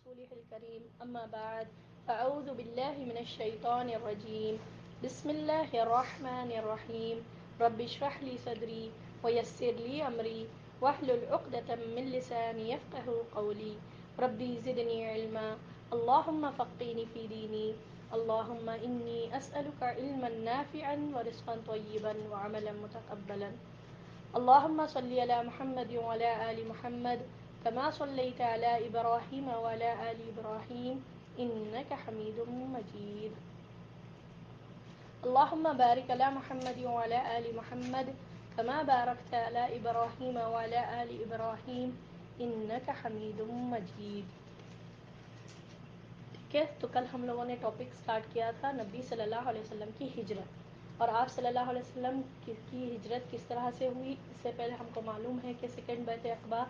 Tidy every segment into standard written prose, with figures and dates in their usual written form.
رسوله الكريم أما بعد فأعوذ بالله من الشيطان الرجيم بسم الله الرحمن الرحيم رب اشرح لي صدري ويسر لي أمري واحلل عقدة من لساني يفقه قولي ربي زدني علما اللهم فقهني في ديني اللهم إني أسألك علما نافعا ورزقا طيبا وعملا متقبلا اللهم صل على محمد وعلى آل محمد كما صليت على إبراهيم وعلى آل إبراهيم إنك حميد مجيد اللهم بارك على محمد وعلى آل محمد كما باركت على إبراهيم وعلى آل إبراهيم إنك حميد مجيد. ٹھیک ہے، تو کل ہم لوگوں نے ٹاپک سٹارٹ کیا تھا نبی صلی اللہ علیہ وسلم کی ہجرت، اور آپ صلی اللہ علیہ وسلم کی ہجرت کس طرح سے ہوئی. اس سے پہلے ہم کو معلوم ہے کہ سیکنڈ بیعت عقبہ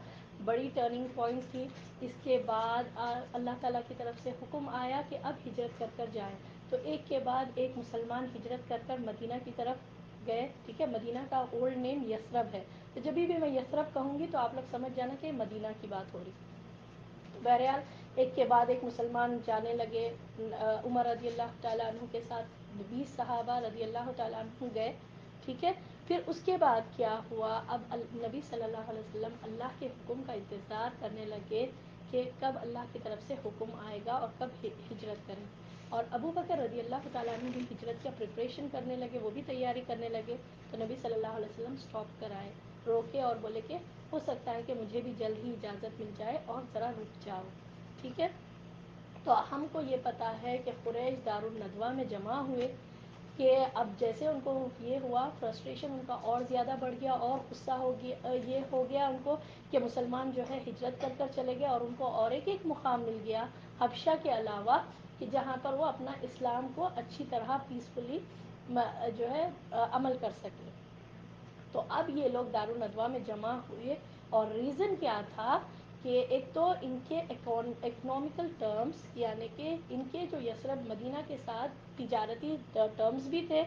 بڑی ٹرننگ پوائنٹ تھی. اس کے بعد اللہ تعالیٰ کی طرف سے حکم آیا کہ اب ہجرت کر کر جائیں، تو ایک کے بعد ایک مسلمان ہجرت کر کر مدینہ کی طرف گئے. ٹھیک ہے، مدینہ کا اولڈ نیم یثرب ہے، تو جب بھی میں یثرب کہوں گی تو آپ لوگ سمجھ جانا کہ مدینہ کی بات ہو رہی. بہرحال ایک کے بعد ایک مسلمان جانے لگے. عمر رضی اللہ تعالیٰ عنہ کے ساتھ 20 صحابہ رضی اللہ تعالیٰ عنہ گئے. ٹھیک ہے، پھر اس کے بعد کیا ہوا، اب نبی صلی اللہ علیہ وسلم اللہ کے حکم کا انتظار کرنے لگے کہ کب اللہ کی طرف سے حکم آئے گا اور کب ہجرت کریں. اور ابو بکر رضی اللہ تعالیٰ عنہ بھی ہجرت کا پریپریشن کرنے لگے، وہ بھی تیاری کرنے لگے. تو نبی صلی اللہ علیہ وسلم اسٹاپ کرائے، روکے اور بولے کہ ہو سکتا ہے کہ مجھے بھی جلد ہی اجازت مل جائے اور ذرا رک جاؤ. ٹھیک ہے، تو ہم کو یہ پتا ہے کہ قریش دارالندوہ میں جمع ہوئے کہ اب جیسے ان کو یہ ہوا، فرسٹریشن ان کا اور زیادہ بڑھ گیا اور غصہ ہو گیا، یہ ہو گیا ان کو کہ مسلمان جو ہے ہجرت کر کر چلے گئے، اور ان کو اور ایک مقام مل گیا حبشہ کے علاوہ کہ جہاں پر وہ اپنا اسلام کو اچھی طرح پیسفلی جو ہے عمل کر سکے. تو اب یہ لوگ دارالندوہ میں جمع ہوئے، اور ریزن کیا تھا کہ ایک تو ان کے اکنامیکل ٹرمز، یعنی کہ ان کے جو یثرب مدینہ کے ساتھ تجارتی ٹرمز بھی تھے،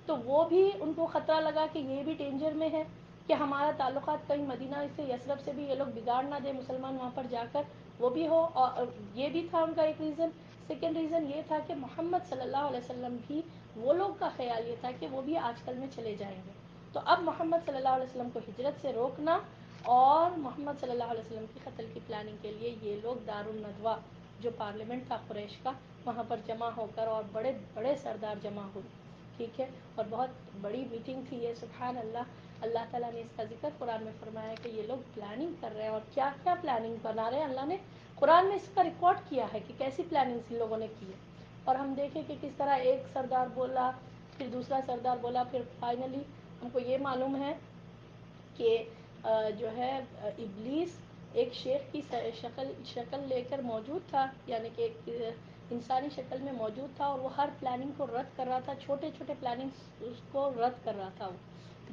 تو وہ بھی ان کو خطرہ لگا کہ یہ بھی ڈینجر میں ہے کہ ہمارا تعلقات کہیں مدینہ سے یثرب سے بھی یہ لوگ بگاڑ نہ دے مسلمان وہاں پر جا کر، وہ بھی ہو. اور یہ بھی تھا ان کا ایک ریزن. سیکنڈ ریزن یہ تھا کہ محمد صلی اللہ علیہ وسلم بھی، وہ لوگ کا خیال یہ تھا کہ وہ بھی آج کل میں چلے جائیں گے. تو اب محمد صلی اللہ علیہ وسلم کو ہجرت سے روکنا اور محمد صلی اللہ علیہ وسلم کی قتل کی پلاننگ کے لیے یہ لوگ دارالندوہ جو پارلیمنٹ تھا قریش کا، وہاں پر جمع ہو کر، اور بڑے بڑے سردار جمع ہوئے. ٹھیک ہے، اور بہت بڑی میٹنگ تھی یہ. سبحان اللہ، اللہ تعالیٰ نے اس کا ذکر قرآن میں فرمایا کہ یہ لوگ پلاننگ کر رہے ہیں، اور کیا کیا پلاننگ بنا رہے ہیں. اللہ نے قرآن میں اس کا ریکارڈ کیا ہے کہ کیسی پلاننگ ان لوگوں نے کی ہے. اور ہم دیکھیں کہ کس طرح ایک سردار بولا، پھر دوسرا سردار بولا، پھر فائنلی ہم کو یہ معلوم ہے کہ جو ہے ابلیس ایک شیخ کی شکل لے کر موجود تھا، یعنی کہ ایک انسانی شکل میں موجود تھا، اور وہ ہر پلاننگ کو رد کر رہا تھا، چھوٹے چھوٹے پلاننگ اس کو رد کر رہا تھا.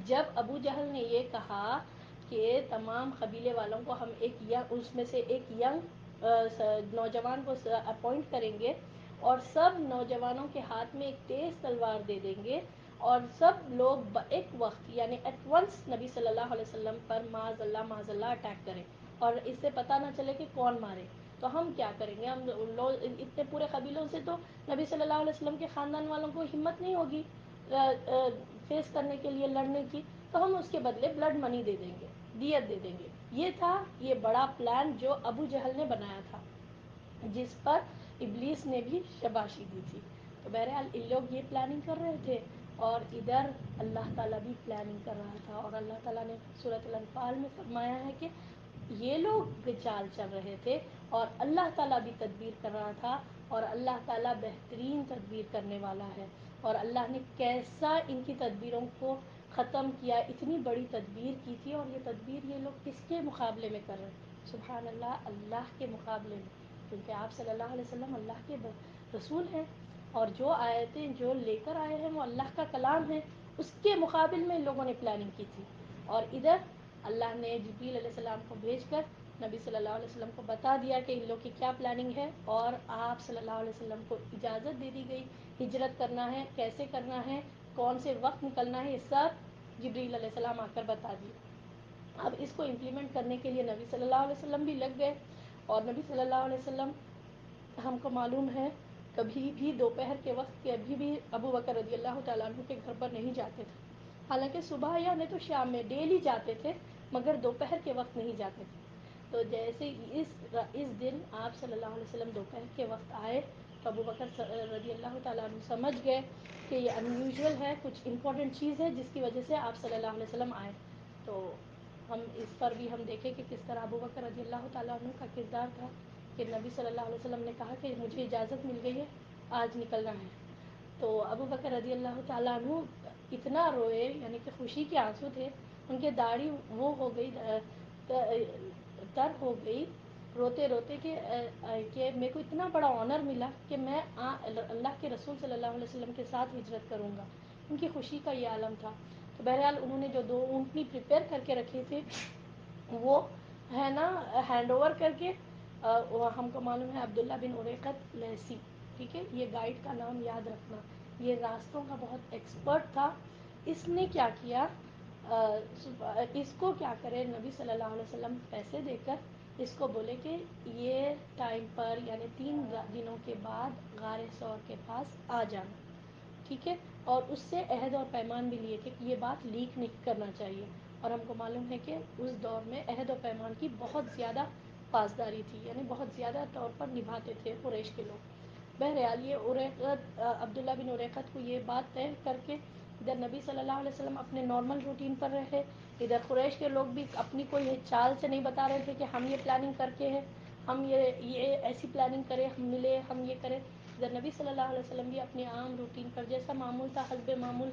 جب ابو جہل نے یہ کہا کہ تمام قبیلے والوں کو ہم اس میں سے ایک ینگ نوجوان کو اپوائنٹ کریں گے، اور سب نوجوانوں کے ہاتھ میں ایک تیز تلوار دے دیں گے، اور سب لوگ ایک وقت یعنی ایٹ ونس نبی صلی اللہ علیہ وسلم پر معاذ اللہ اٹیک کریں، اور اس سے پتہ نہ چلے کہ کون مارے. تو ہم کیا کریں گے، ہم لوگ اتنے پورے قبیلوں سے تو نبی صلی اللہ علیہ وسلم کے خاندان والوں کو ہمت نہیں ہوگی فیس کرنے کے لیے، لڑنے کی، تو ہم اس کے بدلے بلڈ منی دے دیں گے، دیت دے دیں گے. یہ تھا یہ بڑا پلان جو ابو جہل نے بنایا تھا، جس پر ابلیس نے بھی شاباشی دی تھی. تو بہرحال ان لوگ یہ پلاننگ کر رہے تھے، اور ادھر اللہ تعالیٰ بھی پلاننگ کر رہا تھا. اور اللہ تعالیٰ نے سورۃ الانفال میں فرمایا ہے کہ یہ لوگ چال چل رہے تھے، اور اللہ تعالیٰ بھی تدبیر کر رہا تھا، اور اللہ تعالیٰ بہترین تدبیر کرنے والا ہے. اور اللہ نے کیسا ان کی تدبیروں کو ختم کیا، اتنی بڑی تدبیر کی تھی. اور یہ تدبیر یہ لوگ کس کے مقابلے میں کر رہے ہیں، سبحان اللہ، اللہ کے مقابلے میں، کیونکہ آپ صلی اللہ علیہ وسلم اللہ کے رسول ہیں، اور جو آیتیں جو لے کر آئے ہیں وہ اللہ کا کلام ہے. اس کے مقابل میں ان لوگوں نے پلاننگ کی تھی. اور ادھر اللہ نے جبریل علیہ السلام کو بھیج کر نبی صلی اللہ علیہ وسلم کو بتا دیا کہ ان لوگ کی کیا پلاننگ ہے، اور آپ صلی اللہ علیہ وسلم کو اجازت دے دی گئی ہجرت کرنا ہے، کیسے کرنا ہے، کون سے وقت نکلنا ہے، یہ سب جبریل علیہ السلام آ کر بتا دیے. اب اس کو امپلیمنٹ کرنے کے لیے نبی صلی اللہ علیہ وسلم بھی لگ گئے، اور نبی صلی اللہ علیہ وسلم ہم کو معلوم ہے کبھی بھی دوپہر کے وقت کبھی بھی ابو بکر رضی اللہ تعالیٰ عنہ کے گھر پر نہیں جاتے تھے. حالانکہ صبح یا نہیں تو شام میں ڈیلی جاتے تھے, مگر دوپہر کے وقت نہیں جاتے تھے. تو جیسے اس دن آپ صلی اللہ علیہ وسلم دوپہر کے وقت آئے تو ابو بکر رضی اللہ تعالیٰ عنہ سمجھ گئے کہ یہ انیوژول ہے, کچھ امپورٹنٹ چیز ہے جس کی وجہ سے آپ صلی اللہ علیہ وسلم آئے. تو ہم اس پر بھی ہم دیکھیں کہ کس طرح ابو بکر رضی اللہ تعالیٰ عنہ کا کردار تھا کہ نبی صلی اللہ علیہ وسلم نے کہا کہ مجھے اجازت مل گئی ہے, آج نکلنا ہے. تو ابو بکر رضی اللہ تعالیٰ عنہ اتنا روئے, یعنی کہ خوشی کے آنسو تھے, ان کے داڑھی وہ ہو گئی, تر ہو گئی روتے روتے کہ میرے کو اتنا بڑا آنر ملا کہ میں اللہ کے رسول صلی اللہ علیہ وسلم کے ساتھ ہجرت کروں گا. ان کی خوشی کا یہ عالم تھا. تو بہرحال انہوں نے جو 2 اونٹنی پریپیئر کر کے رکھے تھے وہ ہے نا ہینڈ اوور کر کے, ہم کو معلوم ہے عبداللہ بن اریقت لیسی, ٹھیک ہے, یہ گائیڈ کا نام یاد رکھنا, یہ راستوں کا بہت ایکسپرٹ تھا. اس نے کیا کیا, اس کو کیا کرے, نبی صلی اللہ علیہ وسلم پیسے دے کر اس کو بولے کہ یہ ٹائم پر یعنی 3 دنوں کے بعد غار ثور کے پاس آ جانا, ٹھیک ہے. اور اس سے عہد اور پیمان بھی لیے تھے کہ یہ بات لیک نہیں کرنا چاہیے. اور ہم کو معلوم ہے کہ اس دور میں عہد و پیمان کی بہت زیادہ پاسداری تھی, یعنی بہت زیادہ طور پر نبھاتے تھے قریش کے لوگ. بہرحال یہ اریقت, عبداللہ بن اریقت کو یہ بات طے کر کے ادھر نبی صلی اللہ علیہ وسلم اپنے نارمل روٹین پر رہے, ادھر قریش کے لوگ بھی اپنی کوئی چال سے نہیں بتا رہے تھے کہ ہم یہ پلاننگ کر کے ہیں, ہم یہ ایسی پلاننگ کریں, ہم ملے, ہم یہ کریں. ادھر نبی صلی اللہ علیہ وسلم بھی اپنے عام روٹین پر جیسا معمول تھا, حسب معمول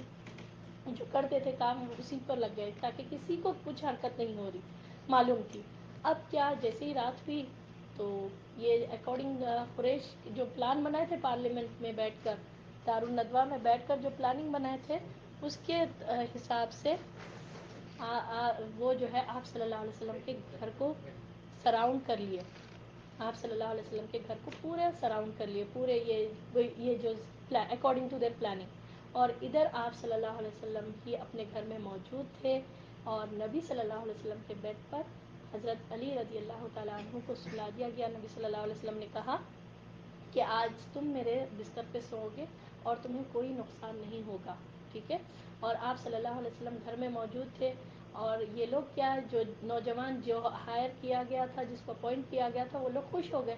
جو کرتے تھے کام اسی پر لگ گئے, تاکہ کسی کو کچھ حرکت نہیں ہو رہی معلوم تھی. اب کیا, جیسے ہی رات ہوئی تو یہ اکارڈنگ قریش جو پلان بنائے تھے پارلیمنٹ میں بیٹھ کر, دار الندوہ میں بیٹھ کر جو پلاننگ بنائے تھے اس کے حساب سے وہ جو ہے آپ صلی اللہ علیہ وسلم کے گھر کو سراؤنڈ کر لیے. آپ صلی اللہ علیہ وسلم کے گھر کو پورے سراؤنڈ کر لیے, پورے یہ جو اکارڈنگ ٹو دیئر پلاننگ. اور ادھر آپ صلی اللہ علیہ وسلم بھی اپنے گھر میں موجود تھے, اور نبی صلی اللہ علیہ وسلم کے بیڈ پر حضرت علی رضی اللہ تعالیٰ عنہ کو سلا دیا گیا. نبی صلی اللہ علیہ وسلم نے کہا کہ آج تم میرے بستر پہ سو گے اور تمہیں کوئی نقصان نہیں ہوگا, ٹھیک ہے. اور آپ صلی اللہ علیہ وسلم گھر میں موجود تھے, اور یہ لوگ کیا, جو نوجوان جو ہائر کیا گیا تھا, جس کو اپوائنٹ کیا گیا تھا, وہ لوگ خوش ہو گئے,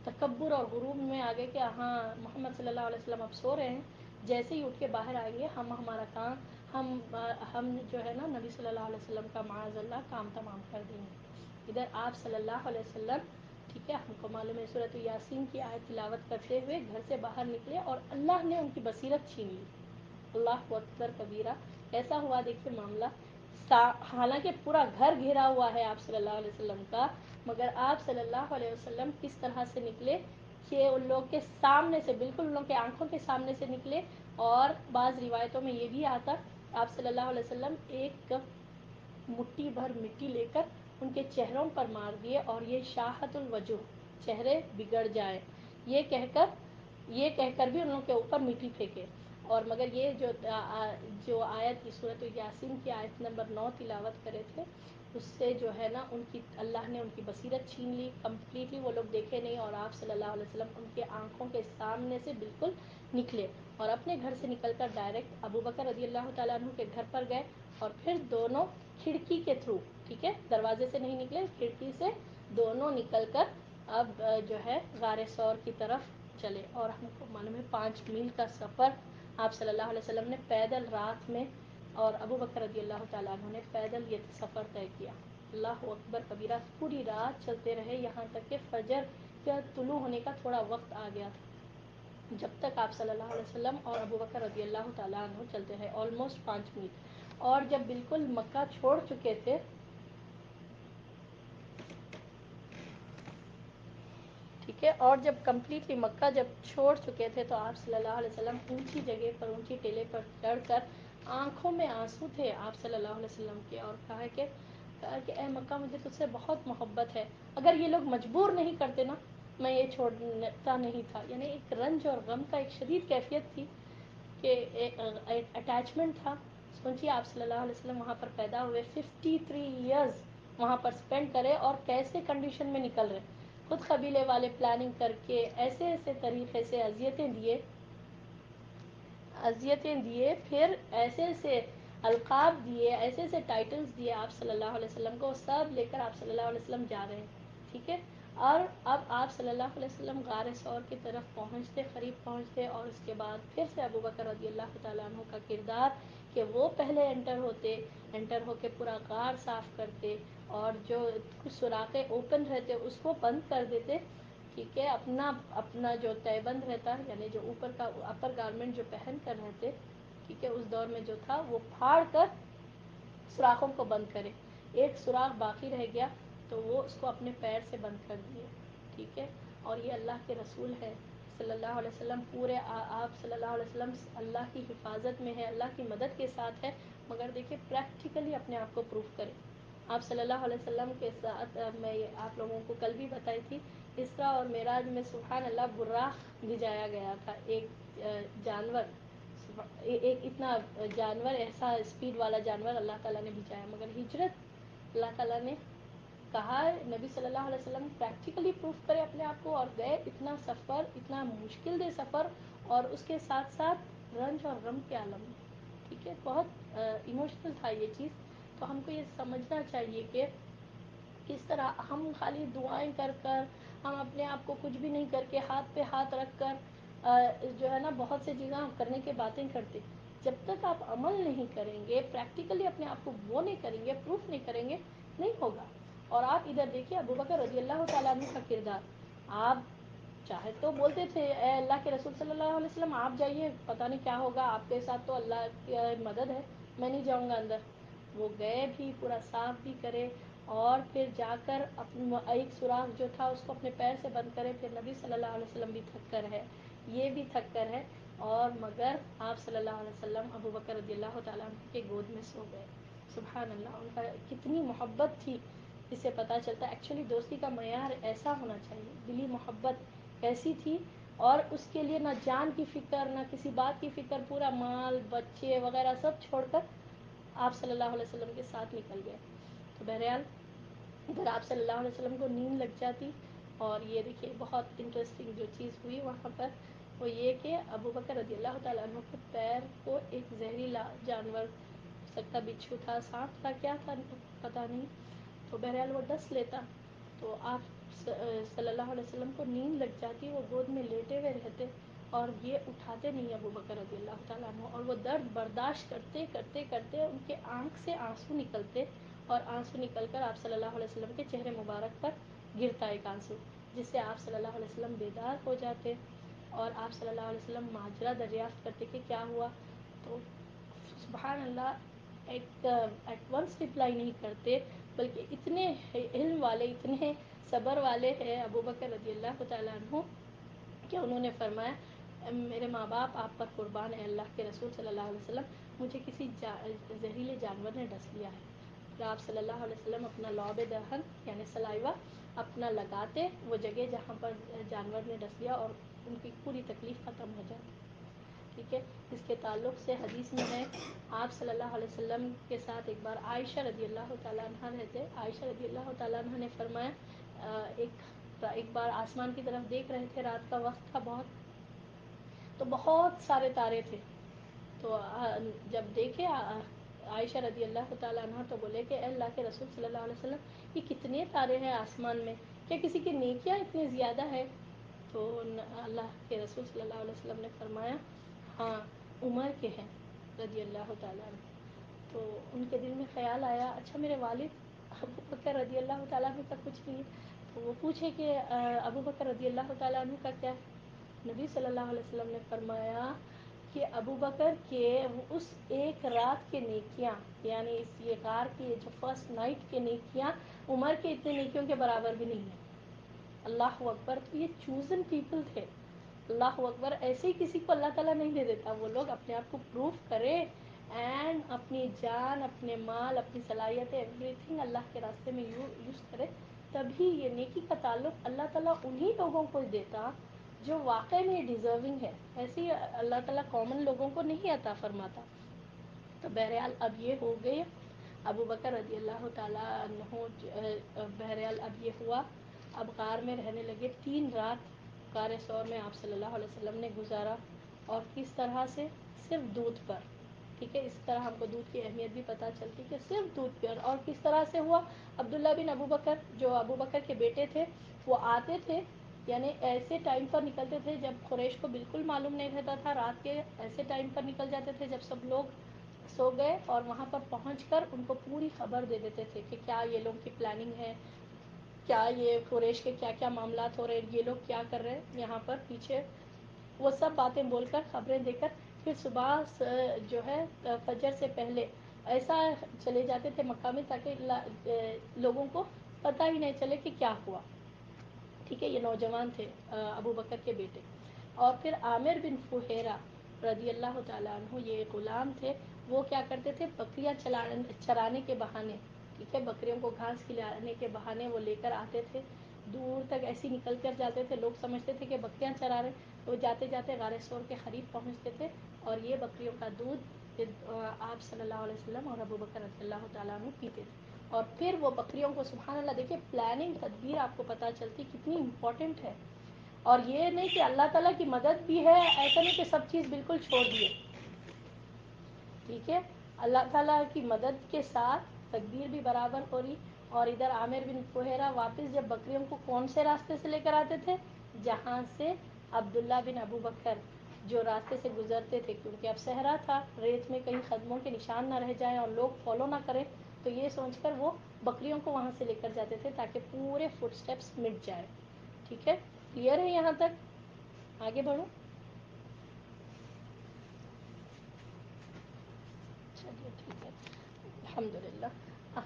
تکبر اور غرور میں آگے کہ ہاں محمد صلی اللہ علیہ وسلم اب سو رہے ہیں, جیسے ہی اٹھ کے باہر آئیں گے ہم ہمارا کام ہم جو ہے نا نبی صلی اللہ علیہ وسلم کا معاذ اللہ کام تمام کر دیں گے. ادھر آپ صلی اللہ علیہ وسلم, ٹھیک ہے, ہم کو معلوم ہے سورۃ یاسین کی آیت تلاوت کرتے ہوئے گھر سے باہر نکلے اور اللہ نے ان کی بصیرت چھین لی. اللہ اکبر کبیرہ. ایسا ہوا دیکھیے معاملہ, حالانکہ پورا گھر گھیرا ہوا ہے آپ صلی اللہ علیہ وسلم کا, مگر آپ صلی اللہ علیہ وسلم کس طرح سے نکلے کہ ان لوگ کے سامنے سے, بالکل ان لوگ کے آنکھوں کے سامنے سے نکلے. اور بعض روایتوں میں یہ بھی آتا, آپ صلی اللہ علیہ وسلم ایک مٹھی بھر مٹی لے کر ان کے چہروں پر مار دیے, اور یہ شاہت الوجوہ, چہرے بگڑ جائے, یہ کہہ کر بھی ان لوگوں کے اوپر مٹی پھینکے. اور مگر یہ جو آیت سورۃ یاسین کی آیت نمبر 9 تلاوت کرے تھے, اس سے جو ہے نا اللہ نے ان کی بصیرت چھین لی کمپلیٹلی, وہ لوگ دیکھے نہیں, اور آپ صلی اللہ علیہ وسلم ان کے آنکھوں کے سامنے سے بالکل نکلے, اور اپنے گھر سے نکل کر ڈائریکٹ ابو بکر رضی اللہ تعالیٰ عنہ کے گھر پر گئے, اور پھر دونوں کھڑکی کے تھرو, ٹھیک ہے, دروازے سے نہیں نکلے, کھڑکی سے دونوں نکل کر اب جو ہے غار ثور کی طرف چلے. اور ہم کو معلوم ہے 5 میل کا سفر آپ صلی اللہ علیہ وسلم نے پیدل رات میں, اور ابو بکر رضی اللہ تعالیٰ عنہ نے پیدل یہ سفر طے کیا. اللہ اکبر کبیرہ. پوری رات چلتے رہے یہاں تک کہ فجر کا طلوع ہونے کا تھوڑا وقت آ گیا تھا, جب تک آپ صلی اللہ علیہ وسلم اور ابو بکر رضی اللہ تعالیٰ عنہ چلتے رہے آلموسٹ 5 میل. اور جب بالکل مکہ چھوڑ چکے تھے, ٹھیک ہے, اور جب کمپلیٹلی مکہ جب چھوڑ چکے تھے تو آپ صلی اللہ علیہ وسلم اونچی جگہ پر, اونچی ٹیلے پر چڑھ کر, آنکھوں میں آنسو تھے آپ صلی اللہ علیہ وسلم کے, اور کہا کہ اے مکہ مجھے تجھ سے بہت محبت ہے, اگر یہ لوگ مجبور نہیں کرتے نا میں یہ چھوڑتا نہیں تھا. یعنی ایک رنج اور غم کا ایک شدید کیفیت تھی کہ اٹیچمنٹ تھا. سوچیے آپ صلی اللہ علیہ وسلم وہاں پر پیدا ہوئے, 53 ایئرز وہاں پر اسپینڈ کرے, اور کیسے کنڈیشن میں نکل رہے. خود قبیلے والے پلاننگ کر کے ایسے ایسے طریقے سے اذیتیں دیے، پھر ایسے ایسے القاب دیے، ایسے ایسے ٹائٹلز دیے آپ صلی اللہ علیہ وسلم کو، سب لے کر آپ صلی اللہ علیہ وسلم جا رہے ہیں، ٹھیک ہے. اور اب آپ صلی اللہ علیہ وسلم غار ثور کی طرف پہنچتے، قریب پہنچتے، اور اس کے بعد پھر سے ابو بکر رضی اللہ تعالیٰ عنہ کا کردار کہ وہ پہلے انٹر ہو کے پورا غار صاف کرتے، اور جو کچھ سوراخیں اوپن رہتے اس کو بند کر دیتے، ٹھیک ہے. اپنا جو تہ بند رہتا، یعنی جو اوپر کا اپر گارمنٹ جو پہن کر رہتے، ٹھیک ہے، اس دور میں جو تھا وہ پھاڑ کر سوراخوں کو بند کرے. ایک سوراخ باقی رہ گیا تو وہ اس کو اپنے پیر سے بند کر دیے، ٹھیک ہے. اور یہ اللہ کے رسول ہے صلی اللہ علیہ وسلم، پورے آپ صلی اللہ علیہ وسلم اللہ کی حفاظت میں ہے، اللہ کی مدد کے ساتھ ہے، مگر دیکھیں پریکٹیکلی اپنے آپ کو پروف کرے. آپ صلی اللہ علیہ وسلم کے ساتھ میں آپ لوگوں کو کل بھی بتائی تھی، اسرا اور معراج میں سبحان اللہ براق بھجایا گیا تھا، ایک جانور، ایک اتنا جانور، ایسا اسپیڈ والا جانور اللہ تعالیٰ نے بھیجایا. مگر ہجرت اللہ تعالیٰ نے کہا نبی صلی اللہ علیہ وسلم پریکٹیکلی پروف کرے اپنے آپ کو، اور گئے اتنا سفر، اتنا مشکل دہ سفر، اور اس کے ساتھ ساتھ رنج اور غم کے عالم میں، ٹھیک ہے. بہت ایموشنل تھا یہ چیز. تو ہم کو یہ سمجھنا چاہیے کہ کس طرح ہم خالی دعائیں کر کر، ہم اپنے آپ کو کچھ بھی نہیں کر کے، ہاتھ پہ ہاتھ رکھ کر جو ہے نا بہت سی چیزیں کرنے کی باتیں کرتے، جب تک آپ عمل نہیں کریں گے، پریکٹیکلی اپنے آپ کو وہ نہیں کریں گے، پروف نہیں کریں گے، نہیں ہوگا. اور آپ ادھر دیکھیے ابو بکر رضی اللہ تعالیٰ عنہ کا کردار. آپ چاہے تو بولتے تھے اے اللہ کے رسول صلی اللہ علیہ وسلم آپ جائیے، پتہ نہیں کیا ہوگا، آپ کے ساتھ تو اللہ کی مدد ہے، میں نہیں جاؤں گا اندر. وہ گئے بھی، پورا صاف بھی کرے، اور پھر جا کر ایک سوراخ جو تھا اس کو اپنے پیر سے بند کرے. پھر نبی صلی اللہ علیہ وسلم بھی تھک کر ہے، یہ بھی تھک کر ہے، اور مگر آپ صلی اللہ علیہ وسلم ابو بکر رضی اللہ تعالیٰ عنہ کے گود میں سو گئے. سبحان اللہ، ان کا کتنی محبت تھی، اس سے پتہ چلتا ہے ایکچولی دوستی کا معیار ایسا ہونا چاہیے، دلی محبت کیسی تھی. اور اس کے لیے نہ جان کی فکر، نہ کسی بات کی فکر، پورا مال بچے وغیرہ سب چھوڑ کر آپ صلی اللہ علیہ وسلم کے ساتھ نکل گئے. تو بہرحال ادھر آپ صلی اللہ علیہ وسلم کو نیند لگ جاتی. اور یہ دیکھیے بہت انٹرسٹنگ جو چیز ہوئی وہاں پر، وہ یہ کہ ابو بکر رضی اللہ تعالیٰ عنہ کے پیر کو ایک زہریلا جانور، سکتا بچھو تھا، سانپ تھا، کیا تھا پتہ نہیں، تو بہرحال وہ ڈس لیتا، تو آپ صلی اللہ علیہ وسلم کو نیند لگ جاتی، وہ گود میں لیٹے ہوئے رہتے، اور یہ اٹھاتے نہیں ابو بکر رضی اللہ تعالیٰ عنہ. اور وہ درد برداشت کرتے کرتے کرتے ان کے آنکھ سے آنسو نکلتے، اور آنسو نکل کر آپ صلی اللہ علیہ وسلم کے چہرے مبارک پر گرتا ایک آنسو، جس سے آپ صلی اللہ علیہ وسلم بیدار ہو جاتے، اور آپ صلی اللہ علیہ وسلم ماجرا دریافت کرتے کہ کیا ہوا. تو سبحان اللہ، ایک ایٹ ونس رپلائی نہیں کرتے، بلکہ اتنے علم والے، اتنے صبر والے ہیں ابو بکر رضی اللہ تعالیٰ عنہ کہ انہوں نے فرمایا میرے ماں باپ آپ پر قربان ہے، اللہ کے رسول صلی اللہ علیہ وسلم، مجھے کسی زہریلے جانور نے ڈس لیا ہے. پھر آپ صلی اللہ علیہ وسلم اپنا لعاب دہن یعنی سلائیوا اپنا لگاتے وہ جگہ جہاں پر جانور نے ڈس لیا، اور ان کی پوری تکلیف ختم ہو جاتی. ٹھیک ہے. اس کے تعلق سے حدیث میں ہے آپ صلی اللہ علیہ وسلم کے ساتھ ایک بار عائشہ رضی اللہ تعالیٰ عنہ رہتے. عائشہ رضی اللہ تعالیٰ عنہ نے فرمایا ایک بار آسمان کی طرف دیکھ رہے تھے، رات کا وقت تھا بہت، تو بہت سارے تارے تھے. تو جب دیکھے عائشہ رضی اللہ تعالیٰ عنہ تو بولے کہ اے اللہ کے رسول صلی اللہ علیہ وسلم یہ کتنے تارے ہیں آسمان میں، کیا کسی کی نیکیاں اتنی زیادہ ہے؟ تو اللہ کے رسول صلی اللہ علیہ وسلم نے فرمایا ہاں عمر کے ہیں رضی اللہ تعالیٰ عنہ. تو ان کے دل میں خیال آیا اچھا میرے والد ابو بکر رضی اللہ تعالیٰ عنہ کا کچھ نہیں ہے. تو وہ پوچھے کہ ابو بکر رضی اللہ تعالیٰ عنہ کا کیا ہے؟ نبی صلی اللہ علیہ وسلم نے فرمایا کہ ابو بکر کے اس ایک رات کے نیکیاں، یعنی اس یہ غار کی جو فرسٹ نائٹ کے نیکیاں عمر کے اتنے نیکیوں کے برابر بھی نہیں ہیں. اللہ اکبر. تو یہ چوزن پیپل تھے. اللہ اکبر. ایسے ہی کسی کو اللہ تعالیٰ نہیں دے دیتا، وہ لوگ اپنے آپ کو پروف کرے اینڈ اپنی جان، اپنے مال، اپنی صلاحیتیں، ایوری تھنگ اللہ کے راستے میں یوز کرے، تبھی یہ نیکی کا تعلق اللہ تعالیٰ انہی لوگوں کو دیتا جو واقعی میں ڈیزرونگ ہے. ایسے ہی اللہ تعالیٰ کامن لوگوں کو نہیں عطا فرماتا. تو بہرحال اب یہ ہو گئے ابو بکر رضی اللہ تعالیٰ عنہ، بہرحال اب یہ ہوا. اب غار میں رہنے لگے. 3 رات غار ثور میں آپ صلی اللہ علیہ وسلم نے گزارا. اور کس طرح سے؟ صرف دودھ پر. ٹھیک ہے، اس طرح ہم کو دودھ کی اہمیت بھی پتہ چلتی کہ صرف دودھ پر. اور کس طرح سے ہوا؟ عبداللہ بن ابو بکر جو ابو بکر کے بیٹے تھے وہ آتے تھے، یعنی ایسے ٹائم پر نکلتے تھے جب قریش کو بالکل معلوم نہیں رہتا تھا. رات کے ایسے ٹائم پر نکل جاتے تھے جب سب لوگ سو گئے، اور وہاں پر پہنچ کر ان کو پوری خبر دے دیتے تھے کہ کیا یہ لوگ کی پلاننگ ہے، کیا یہ قریش کے کیا کیا معاملات ہو رہے ہیں، یہ لوگ کیا کر رہے ہیں یہاں پر پیچھے. وہ سب باتیں بول کر، خبریں دے کر، پھر صبح جو ہے فجر سے پہلے ایسا چلے جاتے تھے مکہ میں تاکہ لوگوں کو پتہ ہی نہیں چلے کہ کیا ہوا. ٹھیک ہے، یہ نوجوان تھے ابو بکر کے بیٹے. اور پھر عامر بن فہیرہ رضی اللہ تعالیٰ عنہ، یہ غلام تھے. وہ کیا کرتے تھے؟ بکریاں چرانے کے بہانے، ٹھیک ہے، بکریوں کو گھاس کھلانے کے بہانے وہ لے کر آتے تھے. دور تک ایسے نکل کر جاتے تھے، لوگ سمجھتے تھے کہ بکریاں چرا رہے، تو جاتے جاتے غار ثور کے قریب پہنچتے تھے. اور یہ بکریوں کا دودھ آپ صلی اللہ علیہ وسلم اور ابو بکر رضی اللہ تعالیٰ عنہ پیتے تھے. اور پھر وہ بکریوں کو، سبحان اللہ، دیکھیں پلاننگ، تدبیر آپ کو پتہ چلتی کتنی امپورٹنٹ ہے. اور یہ نہیں کہ اللہ تعالیٰ کی مدد بھی ہے، ایسا نہیں کہ سب چیز بالکل چھوڑ دیے. ٹھیک ہے، اللہ تعالیٰ کی مدد کے ساتھ تدبیر بھی برابر ہو رہی. اور ادھر عامر بن فہیرہ واپس جب بکریوں کو کون سے راستے سے لے کر آتے تھے؟ جہاں سے عبداللہ بن ابو بکر جو راستے سے گزرتے تھے، کیونکہ اب صحرا تھا، ریت میں کہیں قدموں کے نشان نہ رہ جائیں اور لوگ فالو نہ کریں، تو یہ سوچ کر وہ بکریوں کو وہاں سے لے کر جاتے تھے تاکہ پورے فٹ سٹیپس مٹ جائے. ٹھیک ہے، کلیئر ہے یہاں تک؟ آگے بڑھو. چلیے ٹھیک ہے، الحمدللہ.